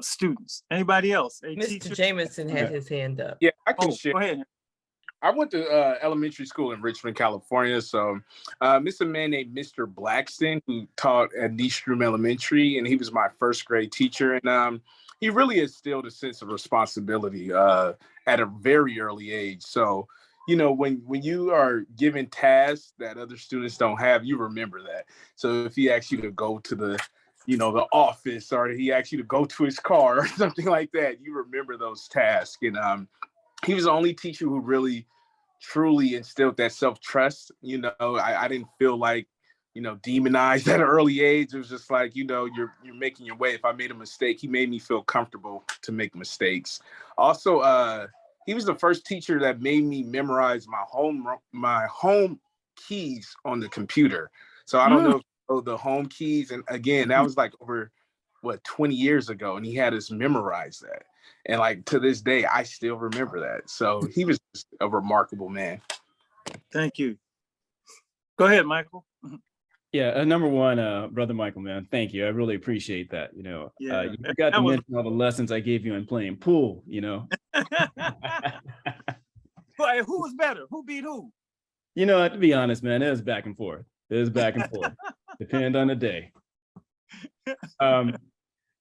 students. Anybody else? A Mr. teacher? Jameson had his hand up. Yeah, I can Oh, share. go ahead. I went to elementary school in Richmond, California. So Mr. Man named Mr. Blackston, who taught at Nystrom Elementary, and he was my first grade teacher. And he really instilled a sense of responsibility at a very early age. So, you know, when you are given tasks that other students don't have, you remember that. So if he asks you to go to the office, or he asks you to go to his car or something like that, you remember those tasks. And he was the only teacher who really truly instilled that self-trust. You know, I didn't feel like, you know, demonized at an early age. It was just like, you know, you're making your way. If I made a mistake, he made me feel comfortable to make mistakes. Also, he was the first teacher that made me memorize my home keys on the computer. So I don't know if you know the home keys. And again, that was like over 20 years ago, and he had us memorize that. And like to this day, I still remember that. So he was just a remarkable man. Thank you. Go ahead, Michael. Yeah, number one, Brother Michael, man, thank you. I really appreciate that. You know, Yeah, you got to that was- mention all the lessons I gave you in playing pool, you know. But who was better? Who beat who? You know, to be honest, man, it was back and forth. It was back and forth. Depend on the day.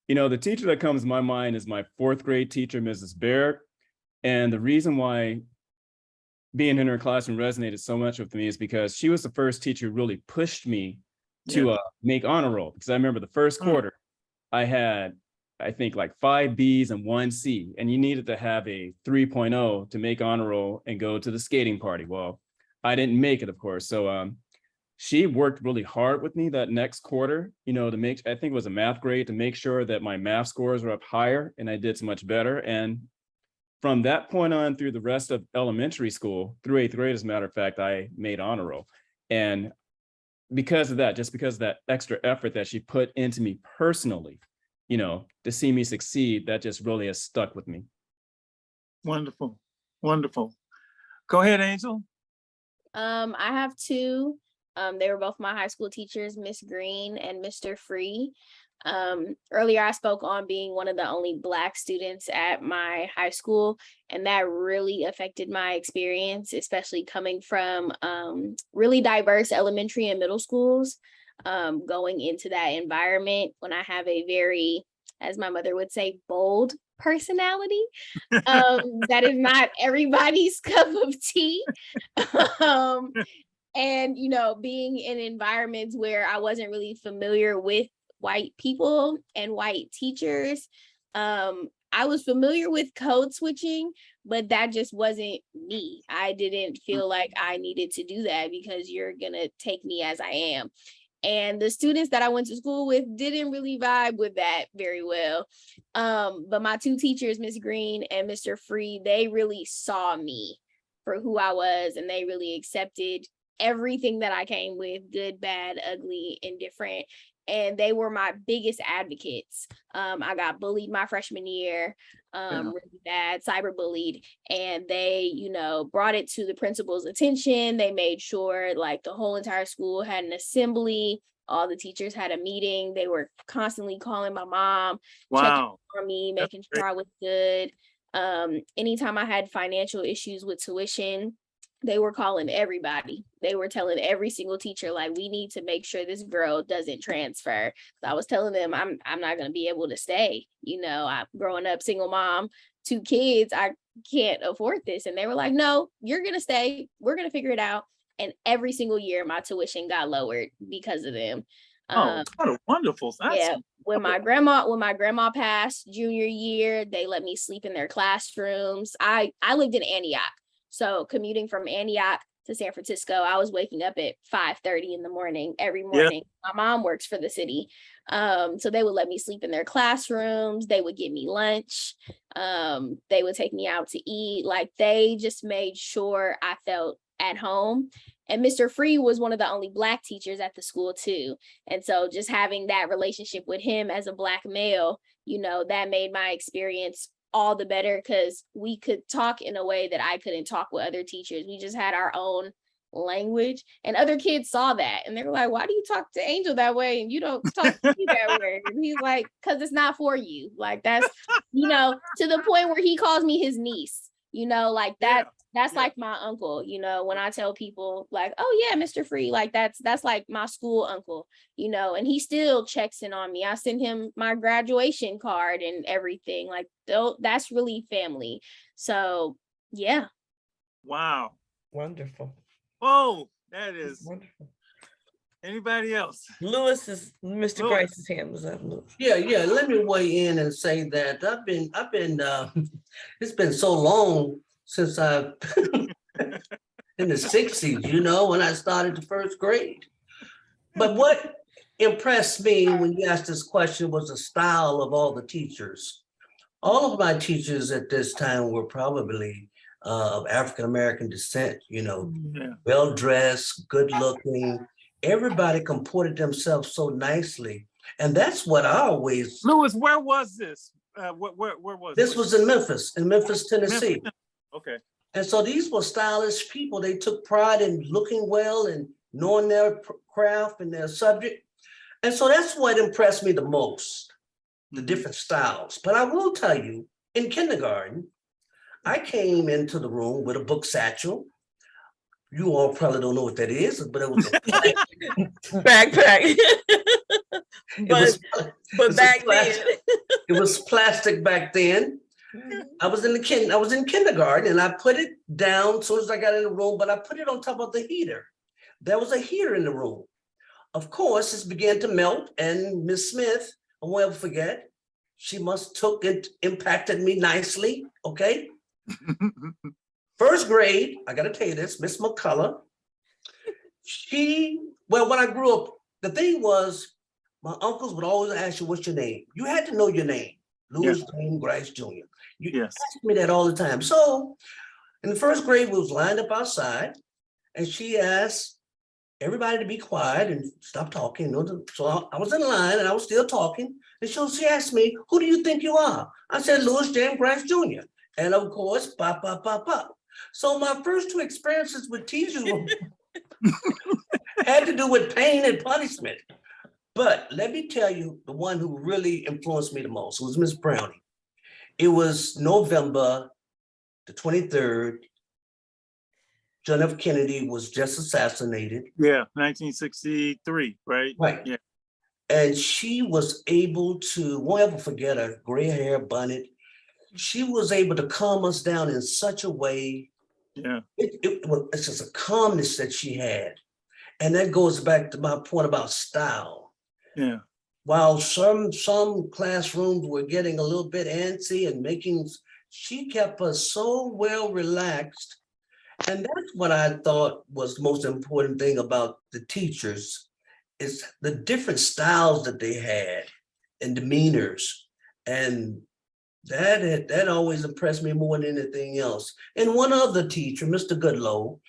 You know, the teacher that comes to my mind is my fourth grade teacher, Mrs. Barrett. And the reason why being in her classroom resonated so much with me is because she was the first teacher who really pushed me to make honor roll. Because I remember the first quarter, I had, I think, like 5 B's and 1 C, and you needed to have a 3.0 to make honor roll and go to the skating party. Well, I didn't make it, of course. So she worked really hard with me that next quarter, you know, to make, I think it was a math grade, to make sure that my math scores were up higher, and I did so much better. And from that point on through the rest of elementary school, through 8th grade, as a matter of fact, I made honor roll. And because of that, just because of that extra effort that she put into me personally, you know, to see me succeed, that just really has stuck with me. Wonderful. Wonderful. Go ahead, Angel. I have two. They were both my high school teachers, Miss Green and Mr. Free. Earlier I spoke on being one of the only Black students at my high school, and that really affected my experience, especially coming from really diverse elementary and middle schools. Going into that environment when I have a very, as my mother would say, bold personality. That is not everybody's cup of tea. And, you know, being in environments where I wasn't really familiar with white people and white teachers, I was familiar with code switching, but that just wasn't me. I didn't feel like I needed to do that because you're gonna take me as I am. And the students that I went to school with didn't really vibe with that very well. But my two teachers, Miss Green and Mr. Free, they really saw me for who I was, and they really accepted everything that I came with, good, bad, ugly, indifferent. And they were my biggest advocates. I got bullied my freshman year, really bad, cyberbullied, and they, you know, brought it to the principal's attention. They made sure like the whole entire school had an assembly. All the teachers had a meeting. They were constantly calling my mom, checking on me, making sure I was good. Anytime I had financial issues with tuition, they were calling everybody. They were telling every single teacher, like, we need to make sure this girl doesn't transfer. So I was telling them, I'm not going to be able to stay. You know, I'm growing up, single mom, 2 kids. I can't afford this. And they were like, no, you're going to stay. We're going to figure it out. And every single year, my tuition got lowered because of them. Oh, what a wonderful. Yeah. When my grandma passed junior year, they let me sleep in their classrooms. I lived in Antioch. So commuting from Antioch to San Francisco, I was waking up at 5:30 in the morning every morning. My mom works for the city. So they would let me sleep in their classrooms. They would give me lunch. They would take me out to eat. Like, they just made sure I felt at home. And Mr. Free was one of the only Black teachers at the school too. And so just having that relationship with him as a Black male, you know, that made my experience all the better, because we could talk in a way that I couldn't talk with other teachers. We just had our own language, and other kids saw that and they were like, why do you talk to Angel that way and you don't talk to me that way? And he's like, because it's not for you. Like, that's, you know, to the point where he calls me his niece, you know, like that. That's like my uncle, you know, when I tell people like, oh yeah, Mr. Free, like that's like my school uncle, you know, and he still checks in on me. I send him my graduation card and everything. Like, that's really family. So yeah. Wow. Wonderful. Oh, that is Wonderful. Anybody else? Lewis is Mr. Lewis. Grice's hand was up. Lewis. Yeah, let me weigh in and say that I've been it's been so long since I've in the 60s, you know, when I started the first grade. But what impressed me when you asked this question was the style of all the teachers. All of my teachers at this time were probably of African-American descent, you know, well-dressed, good-looking. Everybody comported themselves so nicely. And that's what I always... Lewis, where was this? Where was this? Was in Memphis, Tennessee. Okay. And so these were stylish people. They took pride in looking well and knowing their craft and their subject. And so that's what impressed me the most, the different styles. But I will tell you, in kindergarten, I came into the room with a book satchel. You all probably don't know what that is, but it was a backpack. But back then, it was plastic back then. I was in kindergarten and I put it down as soon as I got in the room, but I put it on top of the heater. There was a heater in the room. Of course, it began to melt, and Miss Smith, I won't ever forget, she must took it, impacted me nicely, okay? First grade, I gotta tell you this, Miss McCullough, when I grew up, the thing was, my uncles would always ask you, what's your name? You had to know your name, Louis James Grice Jr. You asked me that all the time. So in the first grade, we was lined up outside, and she asked everybody to be quiet and stop talking. So I was in line and I was still talking. And so she asked me, who do you think you are? I said, Louis James Grice Jr. And of course, pop, pop, pop, pop. So my first two experiences with teachers had to do with pain and punishment. But let me tell you, the one who really influenced me the most was Miss Browning. It was November the 23rd. John F. Kennedy was just assassinated. Yeah, 1963, right? Right. Yeah. And she was able to, won't ever forget her gray hair bonnet. She was able to calm us down in such a way. Yeah. It's just a calmness that she had. And that goes back to my point about style. Yeah. While some classrooms were getting a little bit antsy and she kept us so well relaxed. And that's what I thought was the most important thing about the teachers, is the different styles that they had and demeanors. And that always impressed me more than anything else. And one other teacher, Mr. Goodlow,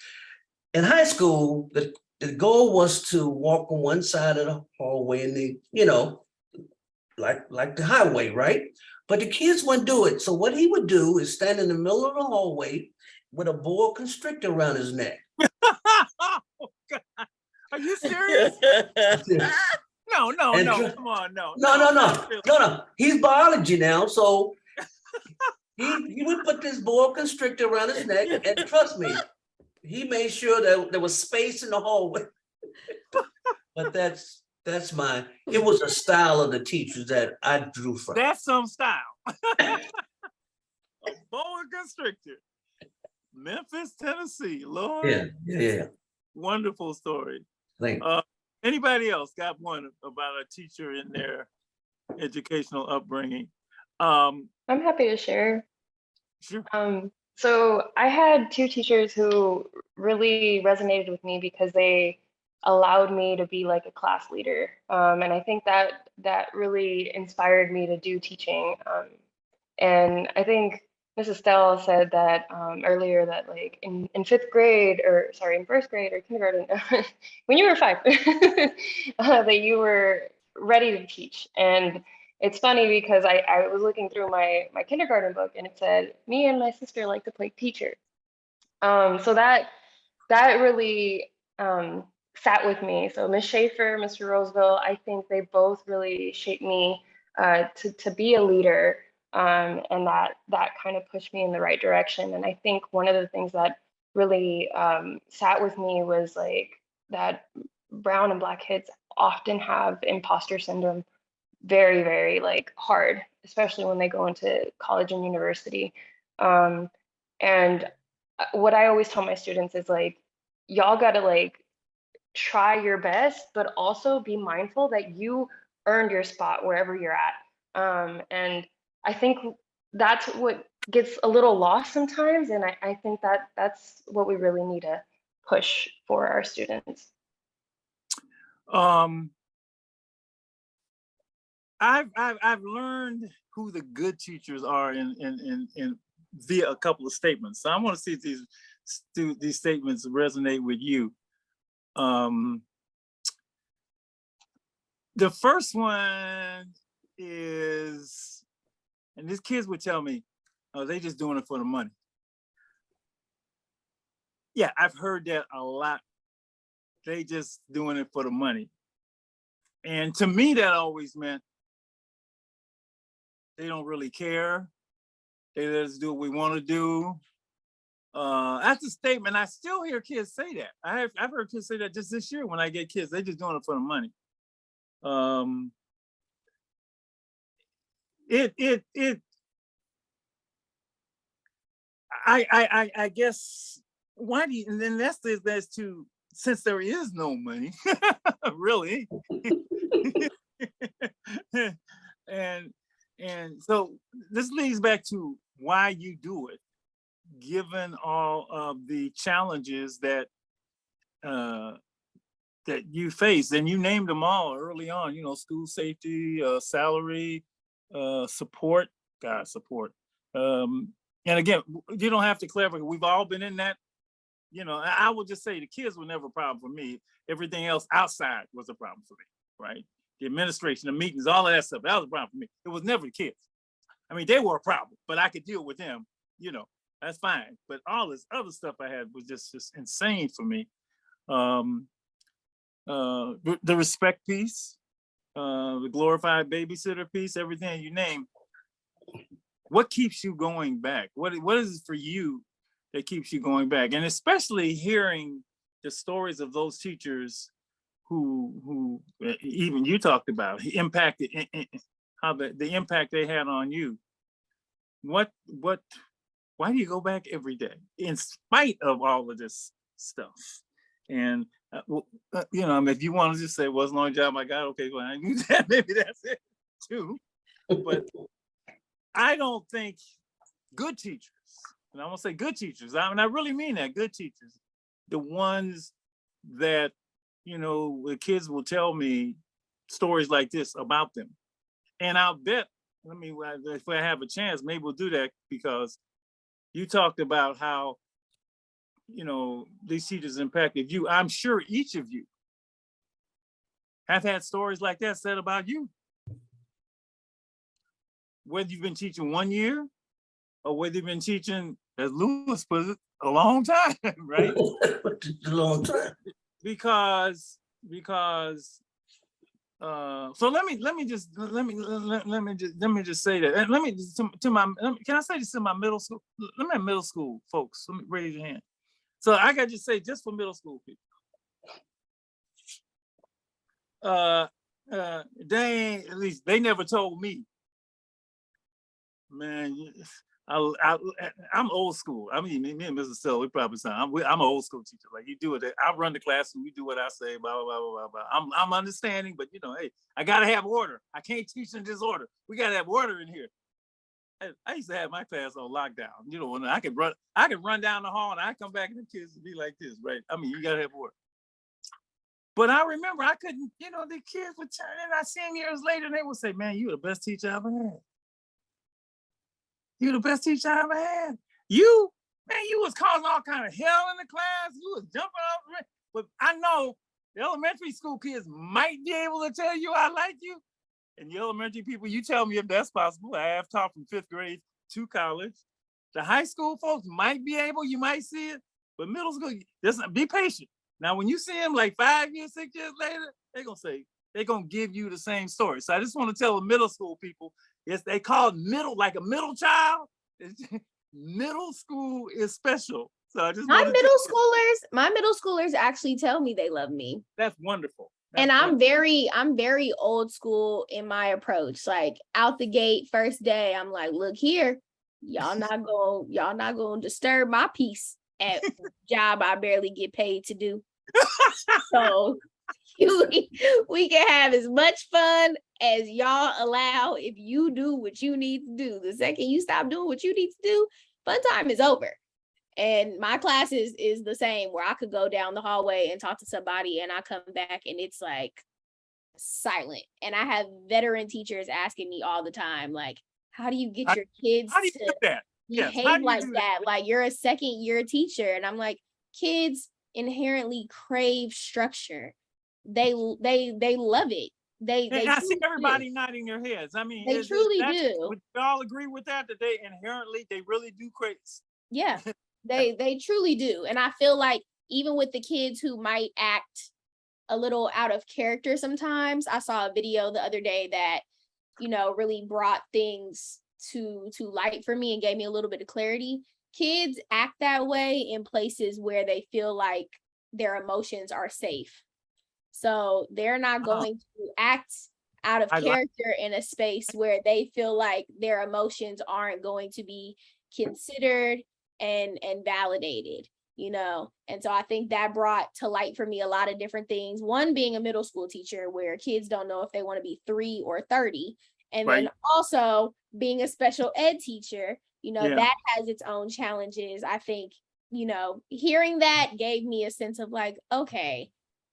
in high school, the goal was to walk on one side of the hallway and like the highway, right? But the kids wouldn't do it. So what he would do is stand in the middle of the hallway with a boa constrictor around his neck. Oh, God. Are you serious? No, come on, no. He's biology now, so he would put this boa constrictor around his neck, and trust me, he made sure that there was space in the hallway. But it was a style of the teachers that I drew from. That's some style. A boa constrictor. Memphis, Tennessee, Lord. Yeah. Wonderful story. Thanks. Anybody else got one about a teacher in their educational upbringing? I'm happy to share. Sure. So I had two teachers who really resonated with me because they allowed me to be like a class leader. And I think that really inspired me to do teaching. And I think Mrs. Stell said that earlier that like in fifth grade, or sorry, in first grade or kindergarten, when you were 5, that you were ready to teach. And it's funny because I was looking through my kindergarten book and it said, me and my sister like to play teacher. So that really sat with me. So Ms. Schaefer, Mr. Roseville, I think they both really shaped me to be a leader. And that kind of pushed me in the right direction. And I think one of the things that really sat with me was like that brown and black kids often have imposter syndrome very, very like hard, especially when they go into college and university. And what I always tell my students is like, y'all gotta like try your best, but also be mindful that you earned your spot wherever you're at. And I think that's what gets a little lost sometimes. And I think that's what we really need to push for our students. I've learned who the good teachers are in via a couple of statements. So I want to see if these statements resonate with you. The first one is, and these kids would tell me, oh, they just doing it for the money. Yeah, I've heard that a lot. They just doing it for the money. And to me, that always meant they don't really care. They let us do what we want to do. That's a statement. I still hear kids say that. I've heard kids say that just this year when I get kids, they just doing it for the money. I guess, why do you, and then that's to, since there is no money, really. And so this leads back to why you do it, given all of the challenges that that you face, and you named them all early on, you know, school safety, salary, support, support. And again, you don't have to clarify, we've all been in that, you know. I will just say the kids were never a problem for me. Everything else outside was a problem for me, right? The administration, the meetings, all of that stuff, that was a problem for me. It was never the kids. I mean, they were a problem, but I could deal with them, you know, that's fine. But all this other stuff I had was just insane for me. The respect piece, the glorified babysitter piece, everything you name. What keeps you going back? What is it for you that keeps you going back? And especially hearing the stories of those teachers who even you talked about, impacted, how the impact they had on you. Why do you go back every day in spite of all of this stuff? And you know, if you want to just say, well, it's the only job I got, okay, well, I do that, maybe that's it too. But I don't think good teachers, and I won't say good teachers, I mean, I really mean that, good teachers, the ones that, you know, the kids will tell me stories like this about them. And I'll bet, if I have a chance, maybe we'll do that, because you talked about how, you know, these teachers impacted you. I'm sure each of you have had stories like that said about you. Whether you've been teaching 1 year or whether you've been teaching, as Lewis put it, a long time, right? A long time. Because so let me just say that. And let me just can I say this to my middle school? Let me have middle school folks. Let me raise your hand. So I gotta just say, just for middle school people, at least they never told me, man. I'm old school. I mean, me and Mrs. Stell, we probably sound. I'm an old school teacher. Like, you do it. I run the classroom. You do what I say. Blah blah blah blah blah. I'm understanding, but you know, hey, I gotta have order. I can't teach in disorder. We gotta have order in here. I used to have my class on lockdown. You know, when I could run down the hall and I come back and the kids would be like this, right? I mean, you gotta have work. But I remember I couldn't, you know, the kids would turn and I see them years later and they would say, man, you the best teacher I ever had. You the best teacher I ever had. You was causing all kind of hell in the class. You was jumping off. But I know the elementary school kids might be able to tell you I like you. And the elementary people, you tell me if that's possible. I have taught from 5th grade to college. The high school folks might be able, you might see it, but middle school, just be patient. Now, when you see them like 5 years, 6 years later, they're gonna give you the same story. So I just want to tell the middle school people, yes, they call it middle, like a middle child. Middle school is special. So I just my middle schoolers actually tell me they love me. That's wonderful. And I'm very old school in my approach. Like out the gate, first day, I'm like, look here, y'all not gonna disturb my peace at job I barely get paid to do. So we can have as much fun as y'all allow if you do what you need to do. The second you stop doing what you need to do, fun time is over. And my class is the same, where I could go down the hallway and talk to somebody and I come back and it's like silent. And I have veteran teachers asking me all the time, like, how do you get your kids to behave like that? Like, you're a second year teacher. And I'm like, kids inherently crave structure. They love it. I see everybody nodding their heads. I mean, they truly do. Would you all agree with that? That they really do crave? Yeah. They truly do. And I feel like even with the kids who might act a little out of character sometimes, I saw a video the other day that, you know, really brought things to light for me and gave me a little bit of clarity. Kids act that way in places where they feel like their emotions are safe. So they're not going to act out of character in a space where they feel like their emotions aren't going to be considered and validated, you know. And so I think that brought to light for me a lot of different things. One, being a middle school teacher where kids don't know if they want to be 3 or 30. And then also being a special ed teacher, you know, that has its own challenges. I think, you know, hearing that gave me a sense of like, okay,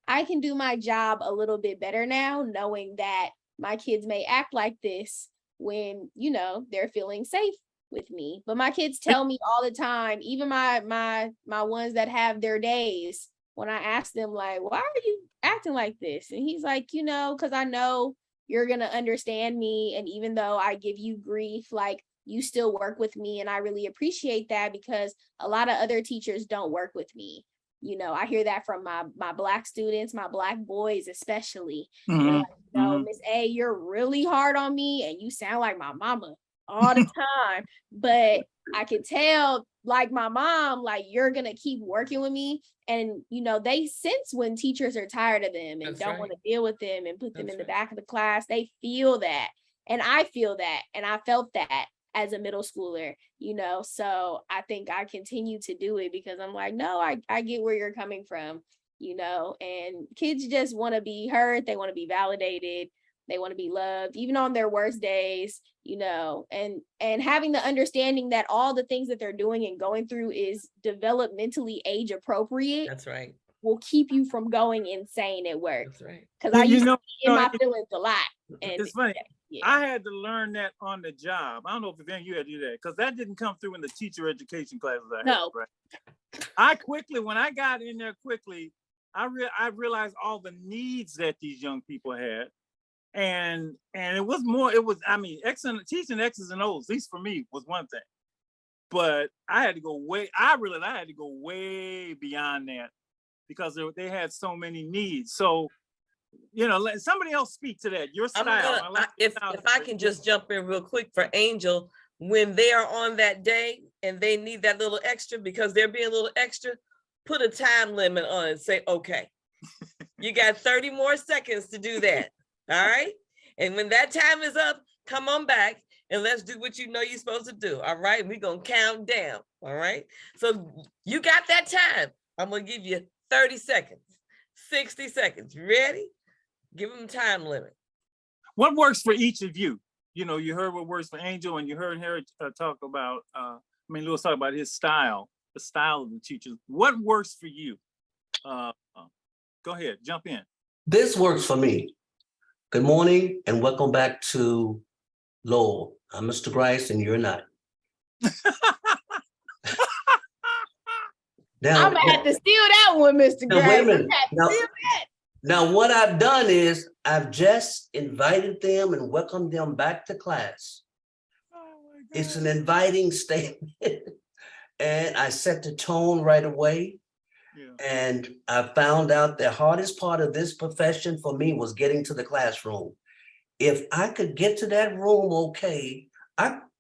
I can do my job a little bit better now, knowing that my kids may act like this when, you know, they're feeling safe with me. But my kids tell me all the time, even my ones that have their days, when I ask them like, why are you acting like this? And he's like, you know, because I know you're gonna understand me, and even though I give you grief, like, you still work with me, and I really appreciate that, because a lot of other teachers don't work with me. You know, I hear that from my Black students, my Black boys especially. They're like, no, Miss A, you're really hard on me and you sound like my mama all the time. But I can tell, like my mom, like, you're gonna keep working with me. And, you know, they sense when teachers are tired of them and don't want to deal with them and put them in the back of the class. They feel that. And I feel that. And I felt that as a middle schooler, you know. So I think I continue to do it because I'm like, no, I get where you're coming from, you know. And kids just want to be heard. They want to be validated. They want to be loved, even on their worst days, you know, and having the understanding that all the things that they're doing and going through is developmentally age appropriate. That's right. Will keep you from going insane at work. That's right. Because I used to be in my feelings a lot. And it's funny. I had to learn that on the job. I don't know if any of you had to do that, because that didn't come through in the teacher education classes I had. No. Right? When I got in there quickly, I realized all the needs that these young people had. And teaching X's and O's, at least for me, was one thing. But I had to go way beyond that, because they had so many needs. So, you know, let somebody else speak to that. Your style. If I can just jump in real quick for Angel, when they are on that day and they need that little extra because they're being a little extra, put a time limit on it. Say, okay, you got 30 more seconds to do that. All right. And when that time is up, come on back and let's do what you know you're supposed to do. All right. We're going to count down. All right. So you got that time. I'm going to give you 30 seconds, 60 seconds. Ready? Give them time limit. What works for each of you? you know, you heard what works for Angel, and you heard Harry talk about, Lewis talk about his style, the style of the teachers. What works for you? Go ahead, jump in. This works for me. Good morning and welcome back to Lowell. I'm Mr. Grice and you're not. Now, I'm gonna have to steal that one, Mr. now, wait a Gray. minute. Now, what I've done is I've just invited them and welcomed them back to class. It's an inviting statement. And I set the tone right away. And I found out the hardest part of this profession for me was getting to the classroom. If I could get to that room okay,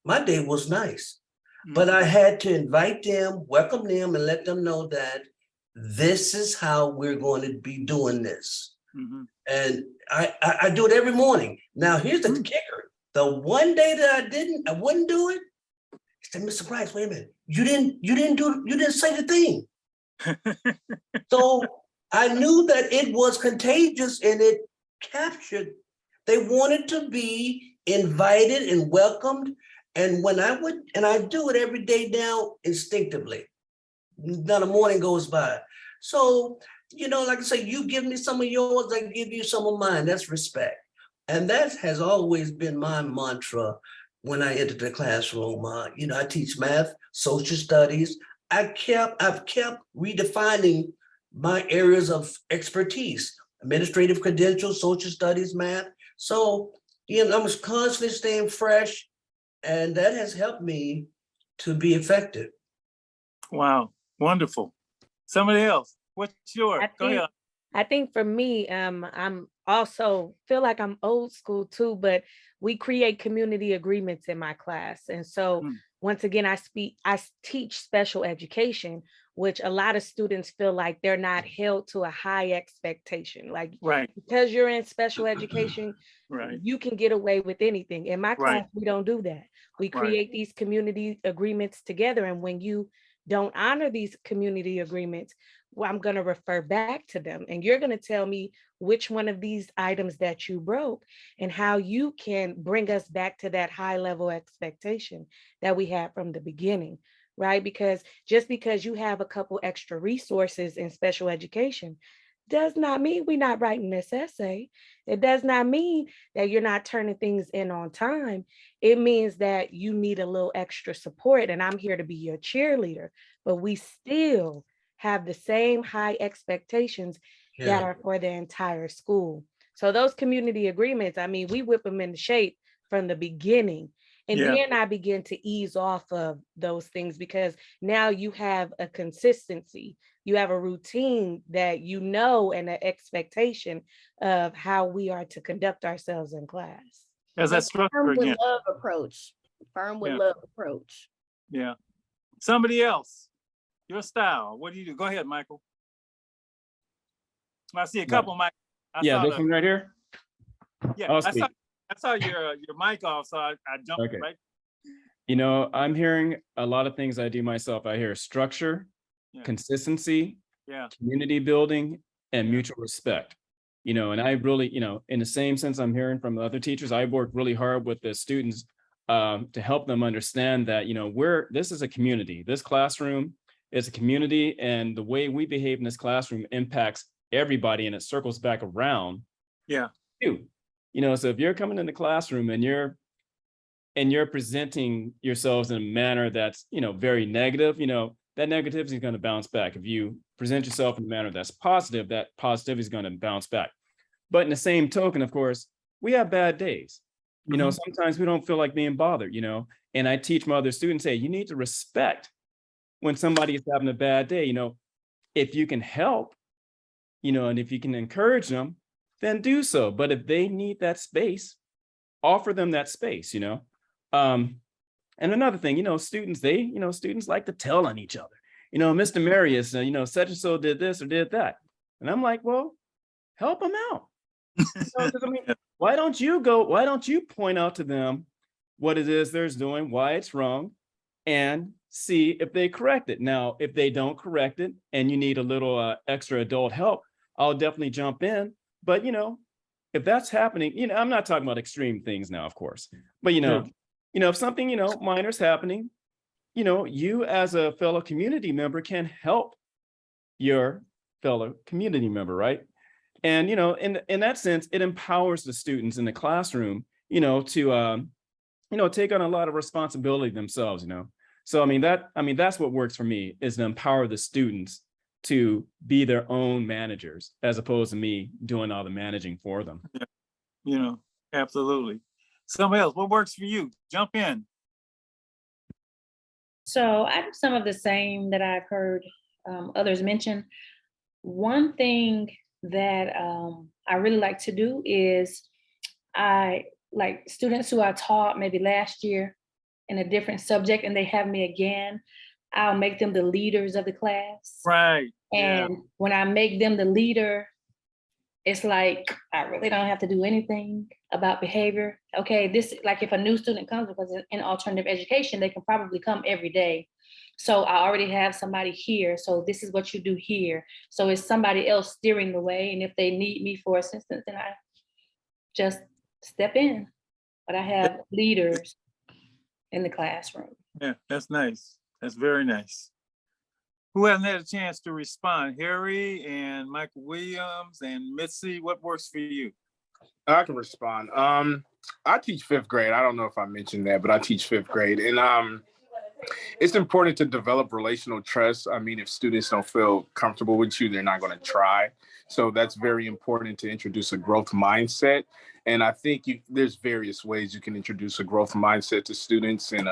my day was nice. But I had to invite them, welcome them, and let them know that this is how we're going to be doing this. And I do it every morning. Now, here's the kicker. The one day that I wouldn't do it, I said, Mr. Grice, wait a minute. You didn't say the thing. So I knew that it was contagious and it captured. They wanted to be invited and welcomed. And when I do it every day now instinctively. Not a morning goes by. So, you know, like I say, you give me some of yours, I give you some of mine. That's respect. And that has always been my mantra when I entered the classroom. You know, I teach math, social studies. I've kept redefining my areas of expertise, administrative credentials, social studies, math. So, you know, I was constantly staying fresh, and that has helped me to be effective. Wow, wonderful. Somebody else, what's yours? Go ahead. I think for me, I'm also feel like I'm old school too, but we create community agreements in my class. And so once again, I teach special education, which a lot of students feel like they're not held to a high expectation. Like, because you're in special education, you can get away with anything. In my class, we don't do that. We create these community agreements together. And when you don't honor these community agreements, well, I'm going to refer back to them. And you're going to tell me which one of these items that you broke and how you can bring us back to that high level expectation that we had from the beginning, right? Because just because you have a couple extra resources in special education does not mean we're not writing this essay. It does not mean that you're not turning things in on time. It means that you need a little extra support, and I'm here to be your cheerleader, but we still have the same high expectations that are for the entire school. So those community agreements, I mean, we whip them into shape from the beginning. And then I begin to ease off of those things because now you have a consistency, you have a routine that you know and an expectation of how we are to conduct ourselves in class. As that structure Firm again. with love approach. Firm with love approach. Yeah. Somebody else, your style. What do you do? Go ahead, Michael. I see a couple, Mike. Yeah, this one right here. Yeah, I saw your mic off, so I jumped right. You know, I'm hearing a lot of things I do myself. I hear structure, consistency, community building, and mutual respect. You know, and I really, you know, in the same sense I'm hearing from the other teachers, I work really hard with the students to help them understand that, you know, this is a community. This classroom is a community, and the way we behave in this classroom impacts everybody, and it circles back around. You know, so if you're coming in the classroom and you're presenting yourselves in a manner that's, you know, very negative, you know, that negativity is going to bounce back. If you present yourself in a manner that's positive, that positivity is going to bounce back. But in the same token, of course, we have bad days. You know, sometimes we don't feel like being bothered, you know, and I teach my other students, hey, you need to respect when somebody is having a bad day. You know, if you can help, you know, and if you can encourage them, then do so. But if they need that space, offer them that space, you know. And another thing, you know, students like to tell on each other. You know, Mr. Marius, you know, such and so did this or did that. And I'm like, well, help them out. I mean, why don't you point out to them what it is they're doing, why it's wrong, and see if they correct it. Now, if they don't correct it and you need a little extra adult help, I'll definitely jump in. But, you know, if that's happening, I'm not talking about extreme things now, of course, but if something, minor is happening, you as a fellow community member can help your fellow community member, right? And, in that sense, it empowers the students in the classroom, to, take on a lot of responsibility themselves, So, that's what works for me, is to empower the students to be their own managers, as opposed to me doing all the managing for them. Absolutely. Somebody else, what works for you? Jump in. So I do some of the same that I've heard others mention. One thing that I really like to do is I like students who I taught maybe last year in a different subject and they have me again, I'll make them the leaders of the class. Right. And when I make them the leader, it's like, I really don't have to do anything about behavior. Okay, this, like if a new student comes, because in alternative education, they can probably come every day. So I already have somebody here. So this is what you do here. So it's somebody else steering the way. And if they need me for assistance, then I just step in. But I have leaders in the classroom. Yeah, that's nice. That's very nice. Who hasn't had a chance to respond? Harry and Michael Williams and Mitzi, what works for you? I can respond. I teach fifth grade. I don't know if I mentioned that, but I teach fifth grade. And it's important to develop relational trust. I mean, if students don't feel comfortable with you, they're not going to try. So that's very important to introduce a growth mindset. And I think there's various ways you can introduce a growth mindset to students. And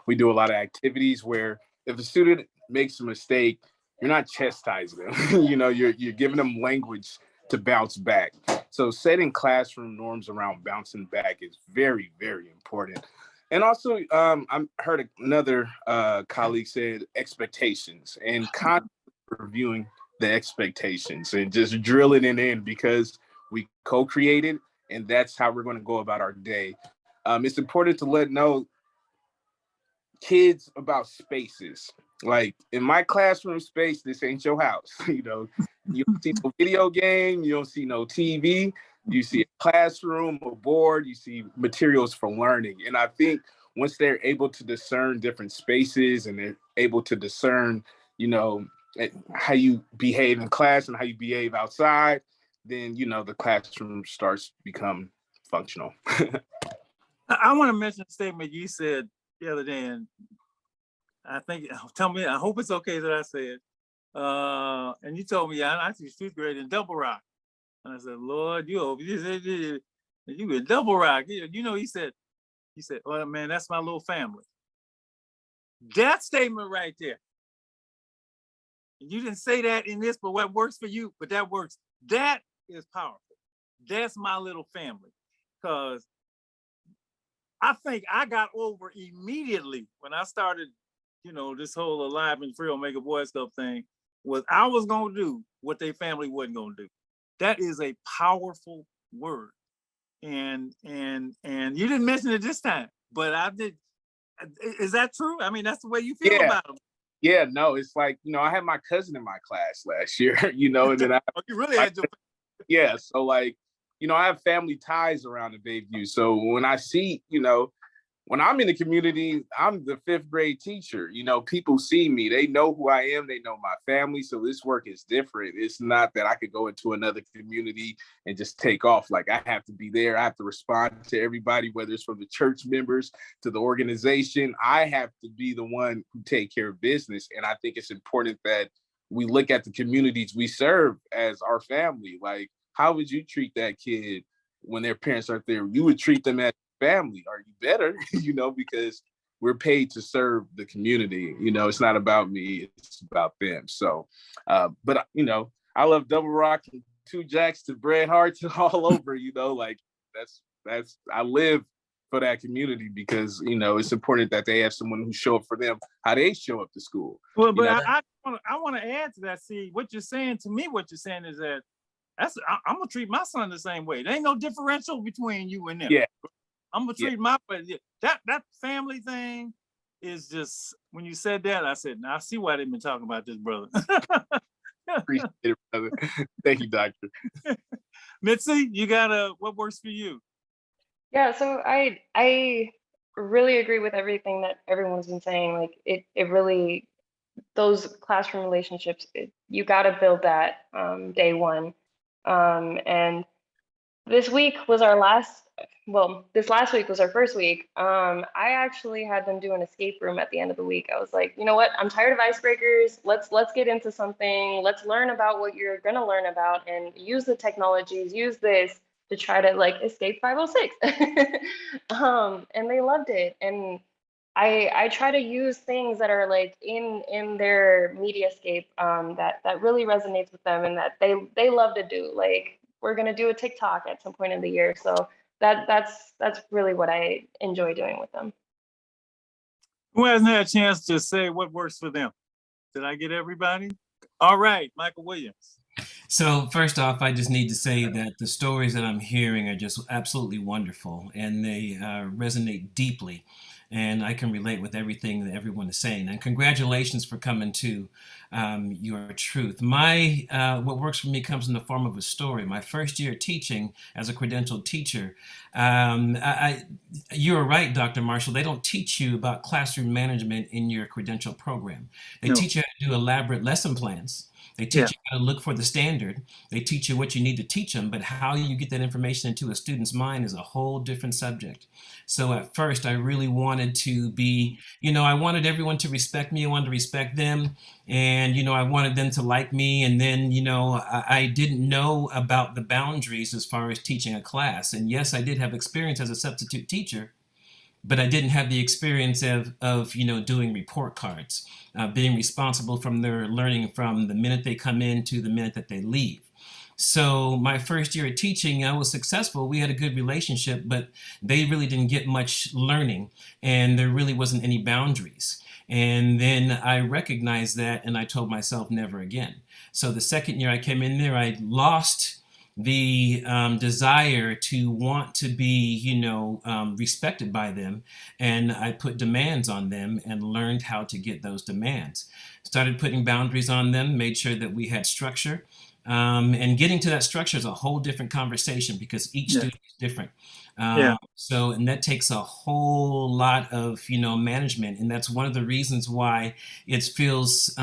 we do a lot of activities where if a student makes a mistake, you're not chastising them. You're giving them language to bounce back. So setting classroom norms around bouncing back is very, very important. And also, I heard another colleague said expectations and constantly reviewing the expectations and just drilling it in because we co-created and that's how we're going to go about our day. It's important to let know kids about spaces. Like in my classroom space, this ain't your house. You don't see no video game, you don't see no TV, you see a classroom, a board, you see materials for learning. And I think once they're able to discern different spaces and they're able to discern, how you behave in class and how you behave outside, then, the classroom starts to become functional. I want to mention a statement you said the other day, and I hope it's okay that I said, and you told me, I teach fifth grade in Double Rock. And I said, Lord, you in Double Rock. He said, well, man, that's my little family. That statement right there. You didn't say that in this, but what works for you, but that works. That is powerful. That's my little family. Because I think I got over immediately when I started, this whole Alive and Free Omega Boys Club thing, was I was going to do what their family wasn't going to do. That is a powerful word. And you didn't mention it this time, but I did. Is that true? I mean, that's the way you feel about them. Yeah, no, it's like, I had my cousin in my class last year, and then you really had your... Yeah, so like, I have family ties around the Bayview. So when I see, when I'm in the community, I'm the fifth grade teacher. People see me, they know who I am, they know my family. So this work is different. It's not that I could go into another community and just take off. Like I have to be there. I have to respond to everybody, whether it's from the church members to the organization. I have to be the one who take care of business. And I think it's important that we look at the communities we serve as our family. Like, how would you treat that kid when their parents aren't there? You would treat them as family. Are you better? Because we're paid to serve the community. It's not about me, it's about them. So, but I love Double Rock and Two Jacks to Bret Hart all over. Like that's I live for that community because it's important that they have someone who show up for them how they show up to school. Well, but I want to add to that. See, what you're saying to me, what you're saying is that I'm gonna treat my son the same way. There ain't no differential between you and them. Yeah. I'm gonna treat that family thing is just, when you said that, I said, now I see why they've been talking about this, brother. Appreciate it, brother. Thank you, doctor. Mitzi, you got what works for you? Yeah, so I really agree with everything that everyone's been saying. Like it really, those classroom relationships, you got to build that day one. And this week was our last, well, this last week was our first week. I actually had them do an escape room at the end of the week. I was like, you know what? I'm tired of icebreakers. Let's get into something. Let's learn about what you're gonna learn about and use the technologies, use this to try to like escape 506. And they loved it. And I try to use things that are like in their mediascape that really resonates with them and that they love to do. Like we're gonna do a TikTok at some point in the year. So that's really what I enjoy doing with them. Who hasn't had a chance to say what works for them? Did I get everybody? All right, Michael Williams. So first off, I just need to say that the stories that I'm hearing are just absolutely wonderful, and they resonate deeply. And I can relate with everything that everyone is saying. And congratulations for coming to your truth. What works for me comes in the form of a story. My first year teaching as a credentialed teacher, you're right, Dr. Marshall. They don't teach you about classroom management in your credential program. They teach you how to do elaborate lesson plans. They teach you how to look for the standard. They teach you what you need to teach them, but how you get that information into a student's mind is a whole different subject. So at first, I really wanted to be, I wanted everyone to respect me. I wanted to respect them. And, I wanted them to like me. And then, I didn't know about the boundaries as far as teaching a class. And yes, I did have experience as a substitute teacher, but I didn't have the experience of doing report cards, being responsible from their learning from the minute they come in to the minute that they leave. So my first year of teaching, I was successful. We had a good relationship, but they really didn't get much learning, and there really wasn't any boundaries. And then I recognized that, and I told myself never again. So the second year I came in there, I lost the desire to want to be, respected by them. And I put demands on them and learned how to get those demands. Started putting boundaries on them, made sure that we had structure. And getting to that structure is a whole different conversation because each student is different. So, and that takes a whole lot of, management. And that's one of the reasons why it feels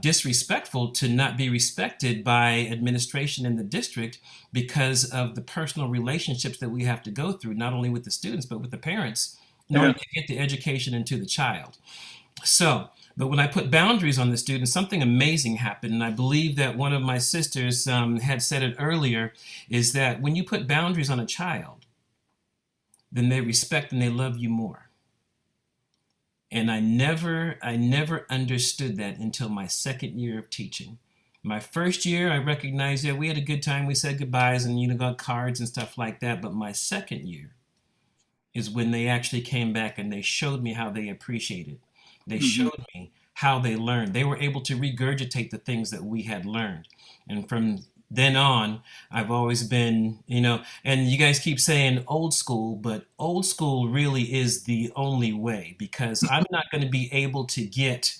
disrespectful to not be respected by administration in the district because of the personal relationships that we have to go through, not only with the students, but with the parents in order to get the education into the child. So, but when I put boundaries on the students, something amazing happened. And I believe that one of my sisters had said it earlier, is that when you put boundaries on a child, then they respect and they love you more. And I never understood that until my second year of teaching. My first year, I recognized that we had a good time. We said goodbyes and, got cards and stuff like that. But my second year is when they actually came back and they showed me how they appreciated. They showed me how they learned. They were able to regurgitate the things that we had learned. And from then on, I've always been, and you guys keep saying old school, but old school really is the only way, because I'm not going to be able to get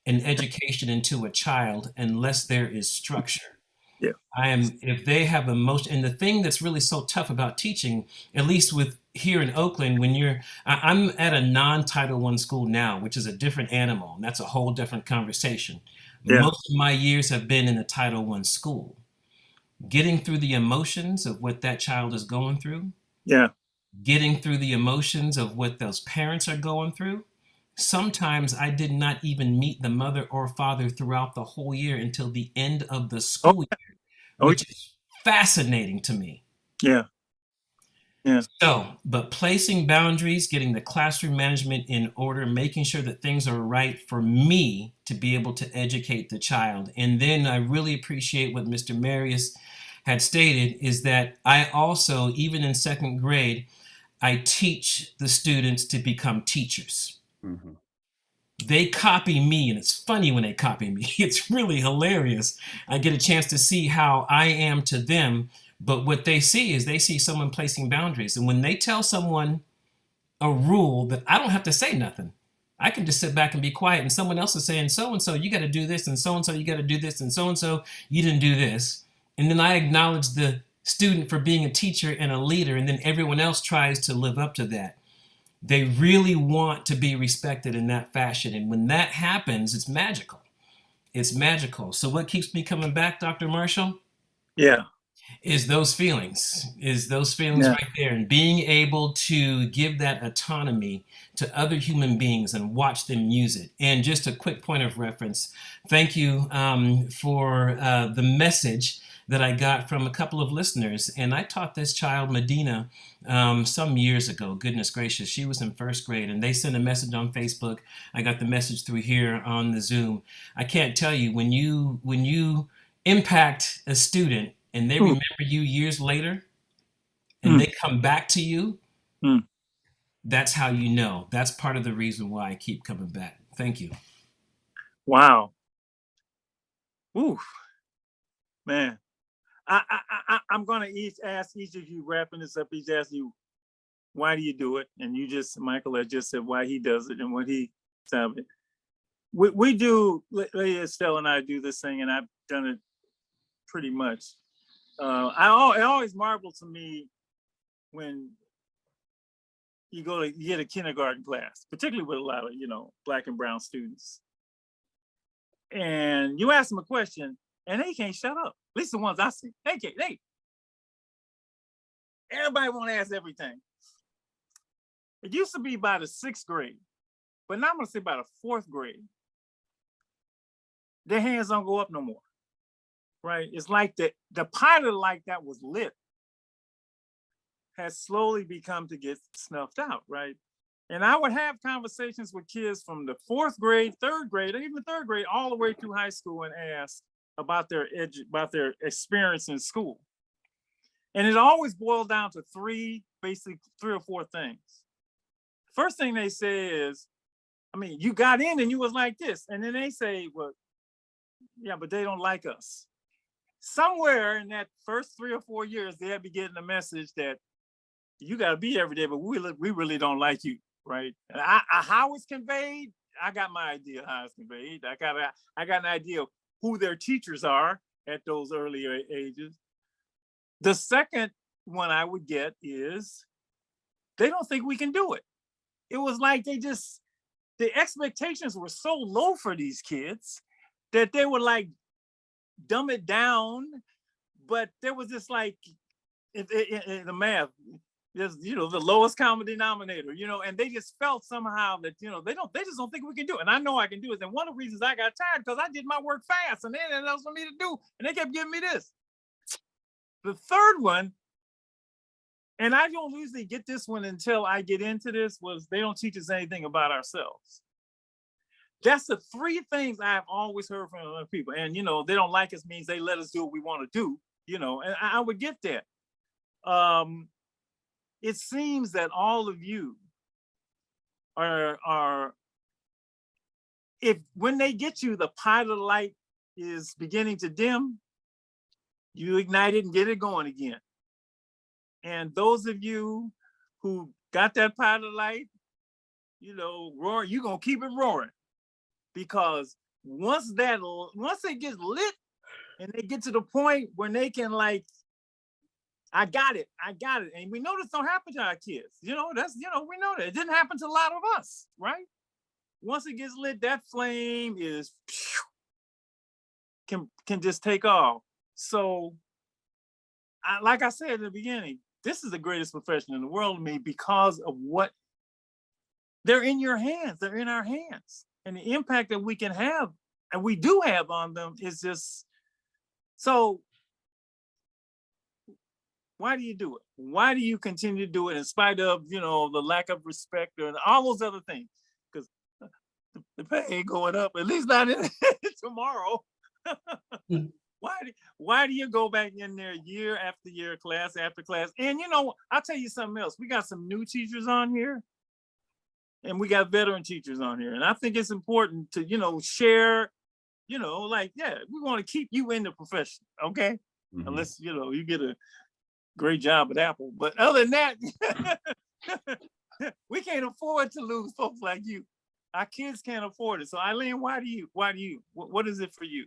an education into a child unless there is structure. If they have emotion, and the thing that's really so tough about teaching, at least with here in Oakland, when I'm at a non-Title I school now, which is a different animal, and that's a whole different conversation. Most of my years have been in a Title I school. Getting through the emotions of what that child is going through, getting through the emotions of what those parents are going through. Sometimes I did not even meet the mother or father throughout the whole year until the end of the school year, which is fascinating to me. So, but placing boundaries, getting the classroom management in order, making sure that things are right for me to be able to educate the child. And then I really appreciate what Mr. Marius had stated, is that I also, even in second grade, I teach the students to become teachers. They copy me, and it's funny when they copy me. It's really hilarious. I get a chance to see how I am to them. But what they see is they see someone placing boundaries. And when they tell someone a rule that I don't have to say nothing, I can just sit back and be quiet, and someone else is saying, so-and-so, you got to do this, and so-and-so, you got to do this, and so-and-so, you didn't do this. And then I acknowledge the student for being a teacher and a leader, and then everyone else tries to live up to that. They really want to be respected in that fashion. And when that happens, it's magical. It's magical. So what keeps me coming back, Dr. Marshall? Yeah. Is those feelings Yeah. right there, and being able to give that autonomy to other human beings and watch them use it. And just a quick point of reference, thank you for the message that I got from a couple of listeners. And I taught this child, Medina, some years ago. Goodness gracious, she was in first grade, and they sent a message on Facebook. I got the message through here on the Zoom. I can't tell you, when you impact a student and they remember you years later and they come back to you, that's how you know. That's part of the reason why I keep coming back. Thank you. Wow. Ooh, man. I'm gonna ask each of you, wrapping this up, each ask you, why do you do it? And you just, Michael has just said why he does it and what he said. We do, Lady Estelle and I do this thing, and I've done it pretty much. It always marvels to me when you get a kindergarten class, particularly with a lot of, Black and brown students. And you ask them a question and they can't shut up. At least the ones I see. Everybody want to ask everything. It used to be by the 6th grade, but now I'm gonna say by the 4th grade, their hands don't go up no more, right? It's like the pilot light that was lit has slowly become to get snuffed out, right? And I would have conversations with kids from the 4th grade, 3rd grade, or even 3rd grade, all the way through high school, and ask about their experience in school. And it always boiled down to basically three or four things. First thing they say is, you got in and you was like this. And then they say, well, yeah, but they don't like us. Somewhere in that first 3 or 4 years, they'll be getting a message that you got to be every day, but we really don't like you, right? And how it's conveyed, I got my idea how it's conveyed. I got an idea of who their teachers are at those earlier ages. The second one I would get is they don't think we can do it. It was like the expectations were so low for these kids that they would like dumb it down, but there was this like in the math, there's the lowest common denominator, and they just felt somehow that they just don't think we can do it. And I know I can do it. And one of the reasons I got tired because I did my work fast and they had nothing else for me to do, and they kept giving me this. The third one, and I don't usually get this one until I get into this, was they don't teach us anything about ourselves. That's the three things I've always heard from other people. And, they don't like us means they let us do what we want to do, and I would get that. It seems that all of you are when they get you, the pilot light is beginning to dim, you ignite it and get it going again. And those of you who got that pilot light, roaring, you're going to keep it roaring. Because once it gets lit and they get to the point when they can I got it. And we know this don't happen to our kids. We know that. It didn't happen to a lot of us, right? Once it gets lit, that flame can just take off. So, like I said in the beginning, this is the greatest profession in the world to me because of what they're in your hands. They're in our hands. And the impact that we can have, and we do have on them, is just so. Why do you do it? Why do you continue to do it in spite of, the lack of respect and all those other things? Because the pay ain't going up, at least not tomorrow. Why do you go back in there year after year, class after class? And I'll tell you something else. We got some new teachers on here and we got veteran teachers on here. And I think it's important to, share, we want to keep you in the profession, okay? Mm-hmm. Unless, you get a great job at Apple. But other than that, we can't afford to lose folks like you. Our kids can't afford it. So Eileen, why do you, what is it for you?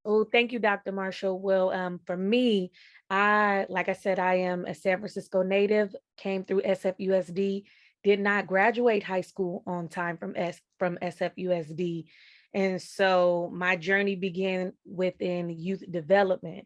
Oh, thank you, Dr. Marshall. Well, for me, Like I said, I am a San Francisco native, came through SFUSD, did not graduate high school on time from SFUSD. And so my journey began within youth development.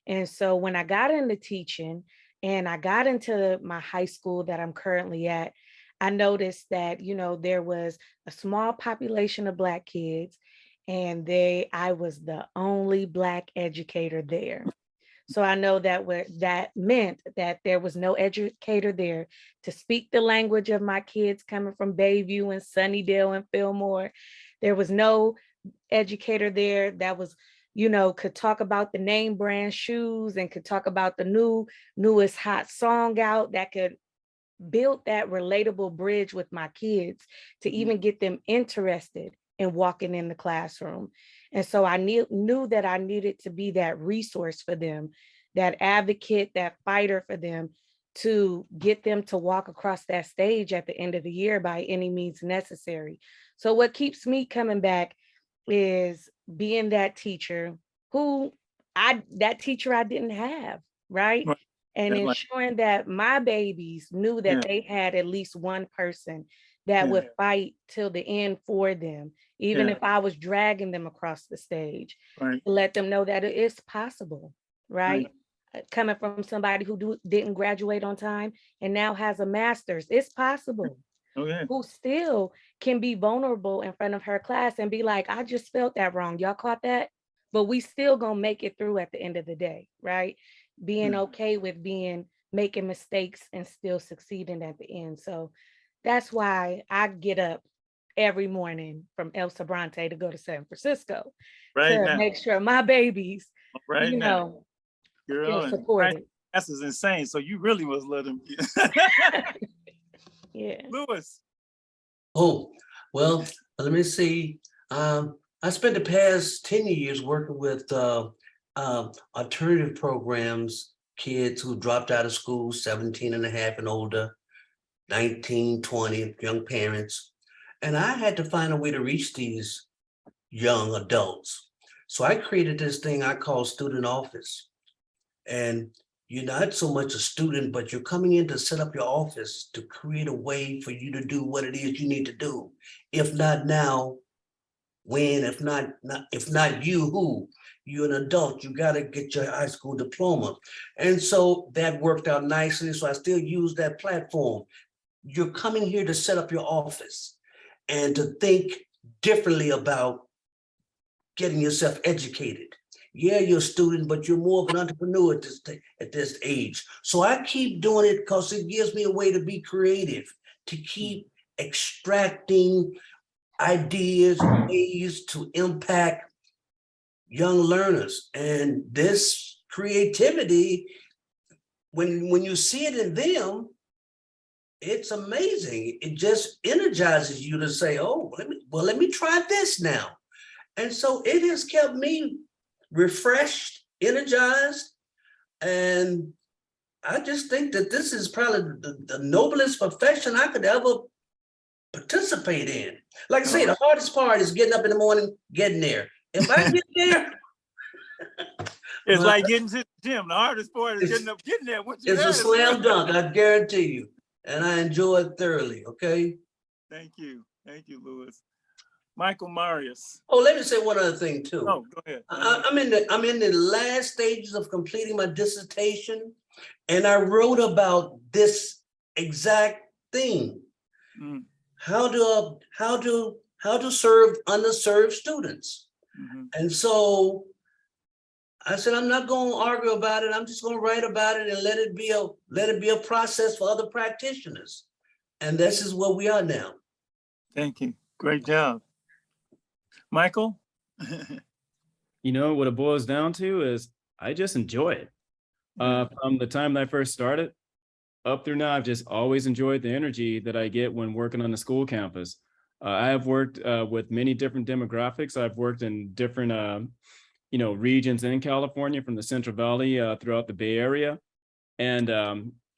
And so when I got into teaching and I got into my high school that I'm currently at, I noticed that, there was a small population of Black kids, and I was the only Black educator there. So I know that meant that there was no educator there to speak the language of my kids coming from Bayview and Sunnydale and Fillmore. There was no educator there that was, could talk about the name brand shoes and could talk about the newest hot song out, that could build that relatable bridge with my kids to even get them interested in walking in the classroom. And so I knew that I needed to be that resource for them, that advocate, that fighter for them, to get them to walk across that stage at the end of the year by any means necessary. So what keeps me coming back is being that teacher that teacher I didn't have, right? Right. And That's ensuring that my babies knew that they had at least one person that would fight till the end for them, even if I was dragging them across the stage, right. to let them know that it is possible, right? Coming from somebody who didn't graduate on time and now has a master's, it's possible. Okay. Who still can be vulnerable in front of her class and be like, I just felt that wrong. Y'all caught that? But we still gonna make it through at the end of the day, right? Being okay with making mistakes and still succeeding at the end. So that's why I get up every morning from El Sobrante to go to San Francisco to make sure my babies, feel supported. That's insane. So you really was letting Yeah. Lewis. Oh, well, let me see. I spent the past 10 years working with alternative programs, kids who dropped out of school, 17 and a half and older, 19, 20, young parents. And I had to find a way to reach these young adults. So I created this thing I call Student Office. And you're not so much a student, but you're coming in to set up your office to create a way for you to do what it is you need to do. If not now, when? If not you, who? You're an adult, you gotta get your high school diploma. And so that worked out nicely, so I still use that platform. You're coming here to set up your office and to think differently about getting yourself educated. Yeah, you're a student, but you're more of an entrepreneur at this age. So I keep doing it because it gives me a way to be creative, to keep extracting ideas, ways to impact young learners. And this creativity, when you see it in them, it's amazing. It just energizes you to say, oh, let me try this now. And so it has kept me refreshed, energized, and I just think that this is probably the noblest profession I could ever participate in. Like I say, the hardest part is getting up in the morning, getting there. If I get there, it's like getting to the gym. The hardest part is getting there. It's a slam dunk, I guarantee you. And I enjoy it thoroughly, okay? Thank you, Lewis. Michael Marius. Oh, let me say one other thing too. Oh, go ahead. I'm in the last stages of completing my dissertation, and I wrote about this exact thing. How to serve underserved students. And so I said, I'm not going to argue about it. I'm just going to write about it and let it be a process for other practitioners. And this is where we are now. Thank you. Great job. Michael? You know, what it boils down to is I just enjoy it. From the time that I first started up through now, I've just always enjoyed the energy that I get when working on the school campus. I have worked with many different demographics. I've worked in different regions in California, from the Central Valley throughout the Bay Area. And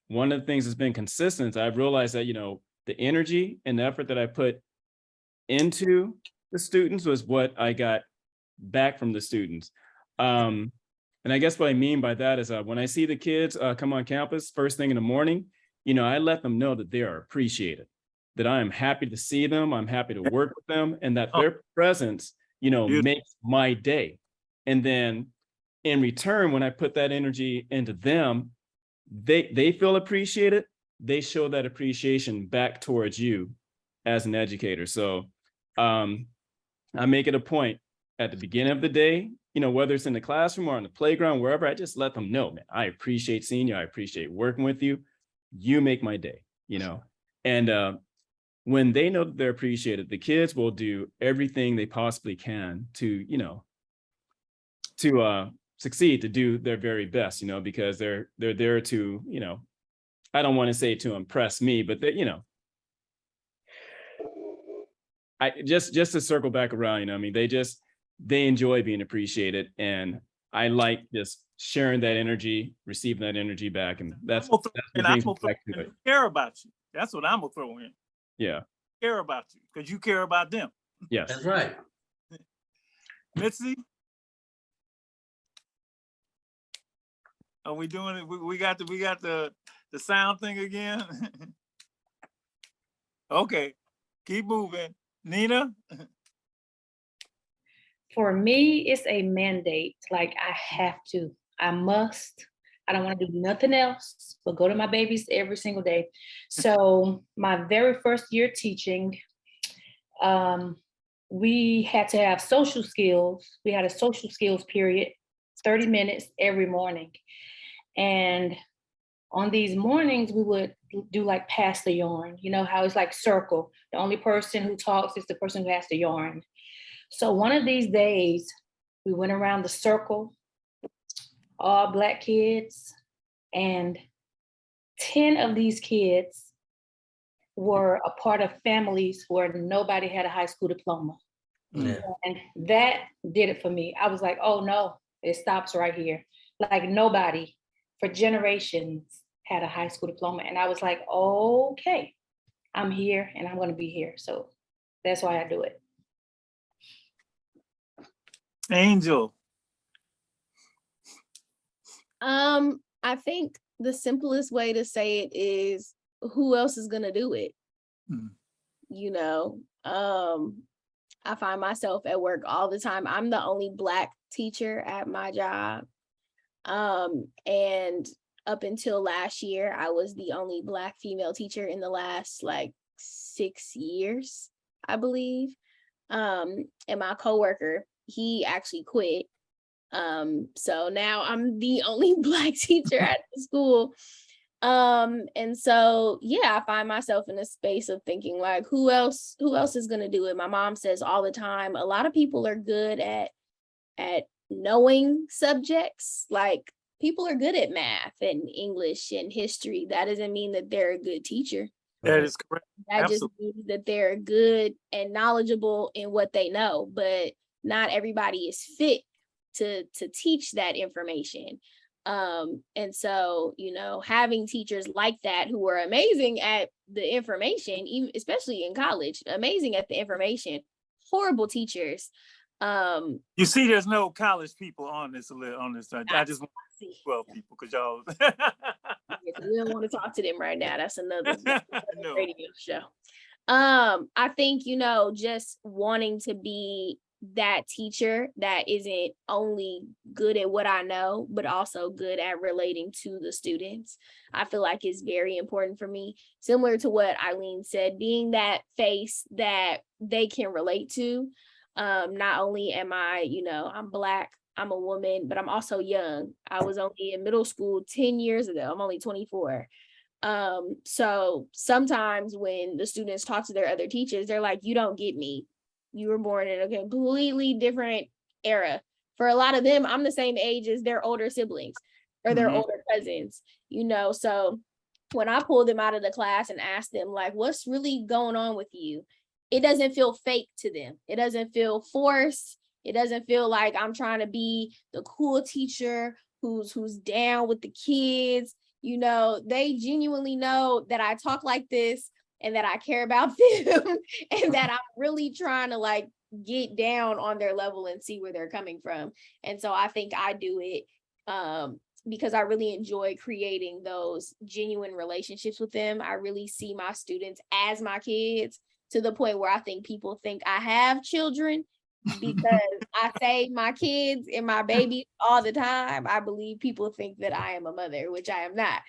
one of the things that's been consistent, I've realized that, the energy and the effort that I put into the students was what I got back from the students. And I guess what I mean by that is when I see the kids come on campus first thing in the morning, I let them know that they are appreciated, that I am happy to see them, I'm happy to work with them, and that their presence, makes my day. And then in return, when I put that energy into them, they feel appreciated. They show that appreciation back towards you as an educator. So I make it a point at the beginning of the day, whether it's in the classroom or on the playground, wherever, I just let them know, man, I appreciate seeing you. I appreciate working with you. You make my day, and when they know that they're appreciated, the kids will do everything they possibly can to, succeed, to do their very best, because they're there to, I don't want to say to impress me, but they, I just to circle back around, they enjoy being appreciated, and I like just sharing that energy, receiving that energy back, and that's what brings me back to it. Care about you. That's what I'm gonna throw in. Yeah. Care about you because you care about them. Yes. That's right. Mitzi, are we doing it? We got the sound thing again. Okay, keep moving. Nina. For me, it's a mandate. Like I have to, I must. I don't want to do nothing else but go to my babies every single day. So my very first year teaching, we had to have social skills. We had a social skills period, 30 minutes every morning. And on these mornings, we would do like pass the yarn. You know how it's like circle. The only person who talks is the person who has the yarn. So one of these days, we went around the circle, all Black kids, and 10 of these kids were a part of families where nobody had a high school diploma. Yeah. And that did it for me. I was like, oh no, it stops right here. Like nobody for generations had a high school diploma. And I was like, okay, I'm here and I'm gonna be here. So that's why I do it. Angel. I think the simplest way to say it is who else is gonna do it? I find myself at work all the time. I'm the only Black teacher at my job. And up until last year, I was the only Black female teacher in the last like 6 years, I believe. And my coworker, he actually quit. So now I'm the only Black teacher at the school. And so, yeah, I find myself in a space of thinking like, who else is going to do it? My mom says all the time, a lot of people are good at knowing subjects. Like people are good at math and English and history. That doesn't mean that they're a good teacher. That is correct. That just means that they're good and knowledgeable in what they know, but not everybody is fit to teach that information. And so, having teachers like that who are amazing at the information, even especially in college, amazing at the information, horrible teachers. You see, there's no college people on this list. I just want 12 people because y'all. We don't want to talk to them right now. That's another radio show. I think, just wanting to be that teacher that isn't only good at what I know, but also good at relating to the students, I feel like is very important for me. Similar to what Eileen said, being that face that they can relate to. Not only am I, I'm Black, I'm a woman, but I'm also young. I was only in middle school 10 years ago. I'm only 24. So sometimes when the students talk to their other teachers, they're like, you don't get me. You were born in a completely different era. For a lot of them, I'm the same age as their older siblings or their older cousins, So when I pull them out of the class and ask them like, what's really going on with you? It doesn't feel fake to them. It doesn't feel forced. It doesn't feel like I'm trying to be the cool teacher who's down with the kids. They genuinely know that I talk like this and that I care about them and that I'm really trying to like get down on their level and see where they're coming from. And so I think I do it because I really enjoy creating those genuine relationships with them. I really see my students as my kids, to the point where I think people think I have children because I say my kids and my babies all the time. I believe people think that I am a mother, which I am not.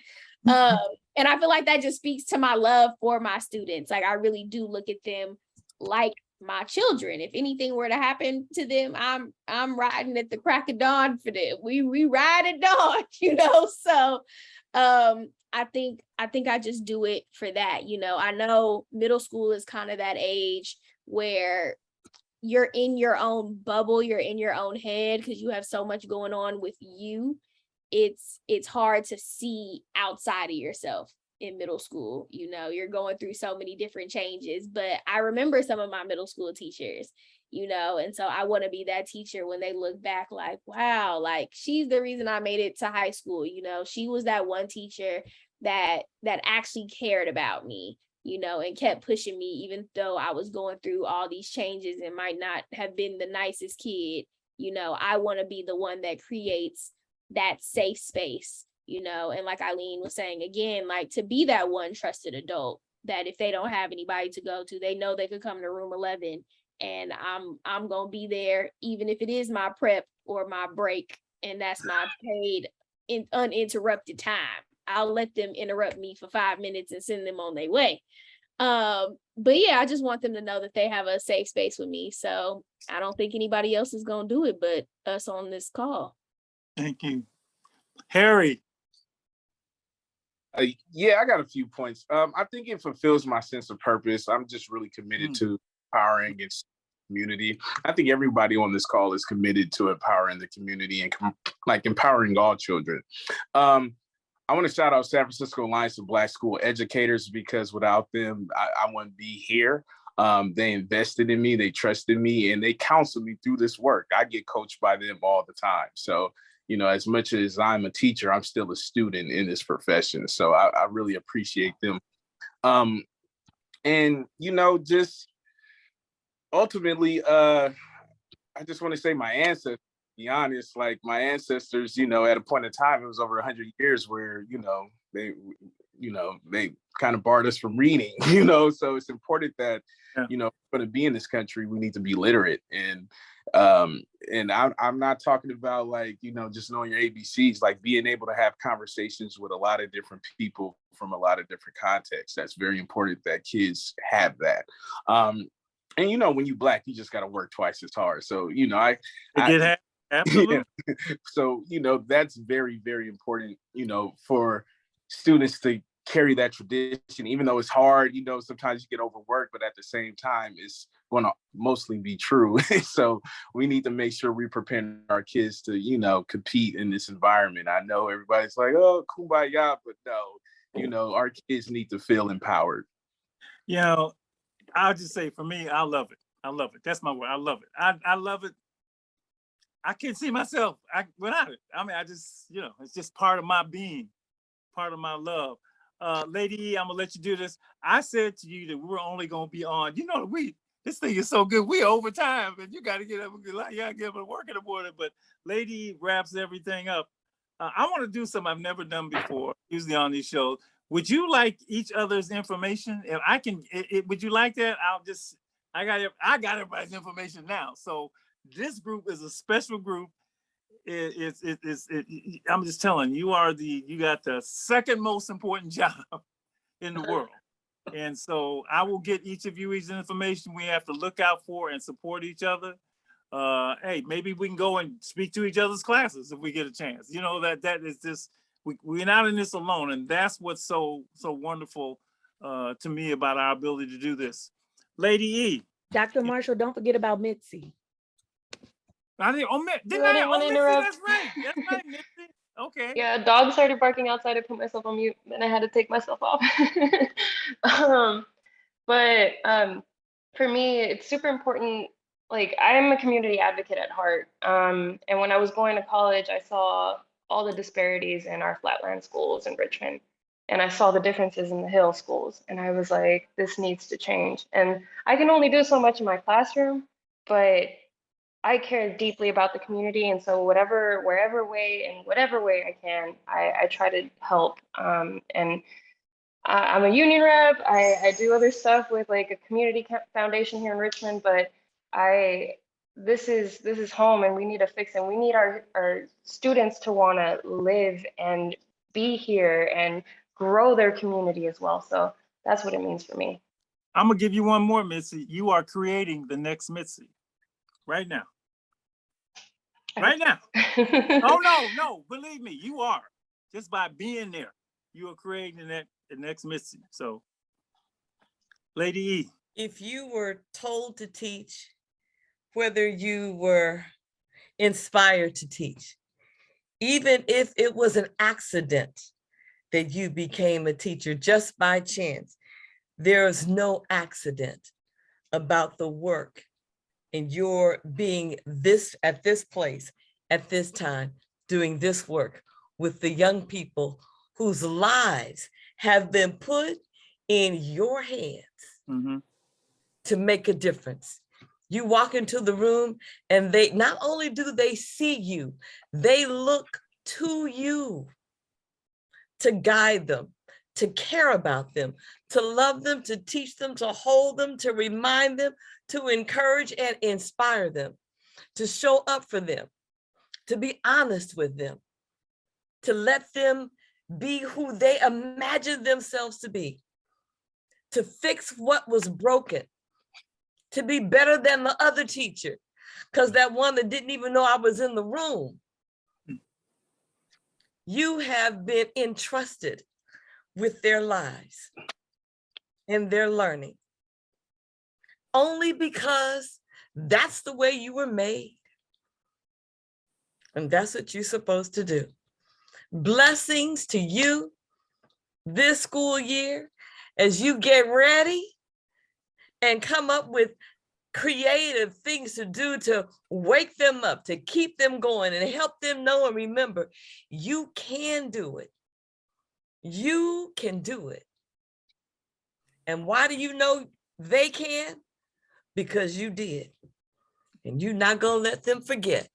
And I feel like that just speaks to my love for my students. Like, I really do look at them like my children. If anything were to happen to them, I'm riding at the crack of dawn for them. We ride at dawn, you know. So I think I just do it for that. You know, I know middle school is kind of that age where you're in your own bubble, you're in your own head because you have so much going on with you. It's hard to see outside of yourself in middle school. You know, you're going through so many different changes, but I remember some of my middle school teachers, you know, and so I want to be that teacher when they look back like, wow, like she's the reason I made it to high school. You know, she was that one teacher that actually cared about me, you know, and kept pushing me, even though I was going through all these changes and might not have been the nicest kid. You know, I want to be the one that creates that safe space, you know. And like Eileen was saying again, like, to be that one trusted adult that if they don't have anybody to go to, they know they could come to room 11 and I'm gonna be there, even if it is my prep or my break, and that's my paid uninterrupted time. I'll let them interrupt me for 5 minutes and send them on their way. But yeah, I just want them to know that they have a safe space with me. So I don't think anybody else is gonna do it but us on this call. Thank you. Harry. Yeah, I got a few points. I think it fulfills my sense of purpose. I'm just really committed to empowering its community. I think everybody on this call is committed to empowering the community and like empowering all children. I want to shout out San Francisco Alliance of Black School Educators, because without them, I wouldn't be here. They invested in me, they trusted me, and they counseled me through this work. I get coached by them all the time. So, you know, as much as I'm a teacher, I'm still a student in this profession. So I really appreciate them. And, you know, just ultimately, I just want to say my ancestors, to be honest, like my ancestors, you know, at a point in time, it was over 100 years where, they kind of barred us from reading, you know. So it's important that, you know, for to be in this country, we need to be literate. And I'm not talking about like, you know, just knowing your ABCs, like being able to have conversations with a lot of different people from a lot of different contexts. That's very important that kids have that. And, you know, when you Black, you just got to work twice as hard. So, you know, Absolutely. Yeah. So, you know, that's very, very important, you know, for students to carry that tradition, even though it's hard. You know, sometimes you get overworked, but at the same time, it's going to mostly be true. So we need to make sure we prepare our kids to, you know, compete in this environment. I know everybody's like, oh, kumbaya, but no, you know, our kids need to feel empowered. You know, I'll just say for me, I love it. I love it. That's my word. I love it. I love it. I can't see myself without it. I mean, I just, you know, it's just part of my being, part of my love. Lady E, I'm gonna let you do this. I said to you that we were only gonna be on, you know, this thing is so good, we overtime, and you gotta get up, you gotta get up and work in the morning, but Lady E wraps everything up. I wanna do something I've never done before, usually on these shows. Would you like each other's information? If I can, would you like that? I got everybody's information now. So this group is a special group. I'm just telling you, you got the second most important job in the world. And so I will get each of you each information we have to look out for and support each other. Hey, maybe we can go and speak to each other's classes if we get a chance. You know, that is just, we're not in this alone. And that's what's so wonderful to me about our ability to do this. Lady E. Dr. Marshall, don't forget about Mitzi. I didn't didn't want to interrupt. That's right, Mitzi. Okay. Yeah, a dog started barking outside. I put myself on mute, then I had to take myself off. But for me, it's super important. Like, I'm a community advocate at heart. And when I was going to college, I saw all the disparities in our flatland schools in Richmond. And I saw the differences in the Hill schools. And I was like, this needs to change. And I can only do so much in my classroom, but I care deeply about the community, and so whatever way I can, I try to help. And I'm a union rep. I do other stuff with like a community foundation here in Richmond, but this is home, and we need to fix it. We need our students to want to live and be here and grow their community as well. So that's what it means for me. I'm gonna give you one more, Mitzi. You are creating the next Mitzi right now. Right now. Oh no, believe me, you are. Just by being there, you are creating the next Mitzi. So, Lady E. If you were told to teach, whether you were inspired to teach, even if it was an accident that you became a teacher just by chance, there is no accident about the work and your being at this place, at this time, doing this work with the young people whose lives have been put in your hands to make a difference. You walk into the room and they not only do they see you, they look to you to guide them, to care about them, to love them, to teach them, to hold them, to remind them, to encourage and inspire them, to show up for them, to be honest with them, to let them be who they imagine themselves to be, to fix what was broken, to be better than the other teacher, because that one that didn't even know I was in the room. You have been entrusted with their lives and their learning only because that's the way you were made. And that's what you're supposed to do. Blessings to you this school year as you get ready and come up with creative things to do to wake them up, to keep them going and help them know and remember, you can do it. You can do it. And why do you know they can? Because you did. And you're not going to let them forget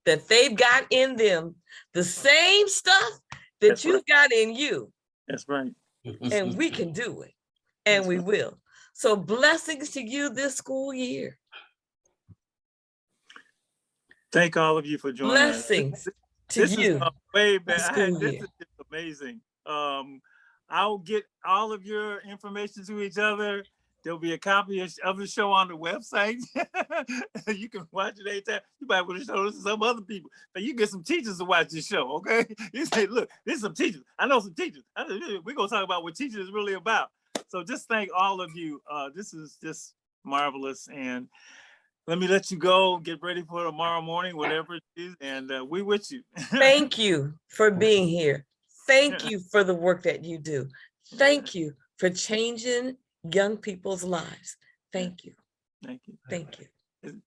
that they've got in them the same stuff that you've got in you. That's right. And we can do it. And we will. So blessings to you this school year. Thank all of you for joining us. Blessings to This you. is way back. this school This year. is just amazing. I'll get all of your information to each other. There'll be a copy of the show on the website. You can watch it anytime. You might want to show this to some other people. But you get some teachers to watch this show, okay? You say, look, this is some teachers. I know some teachers. We're going to talk about what teaching is really about. So just thank all of you. This is just marvelous. And let me let you go. Get ready for tomorrow morning, whatever it is. And we with you. Thank you for being here. Thank you for the work that you do. Thank you for changing young people's lives. Thank you. Thank you. Thank you.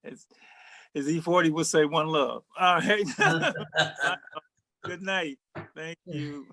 As E40 would say, one love. All right. Good night. Thank you.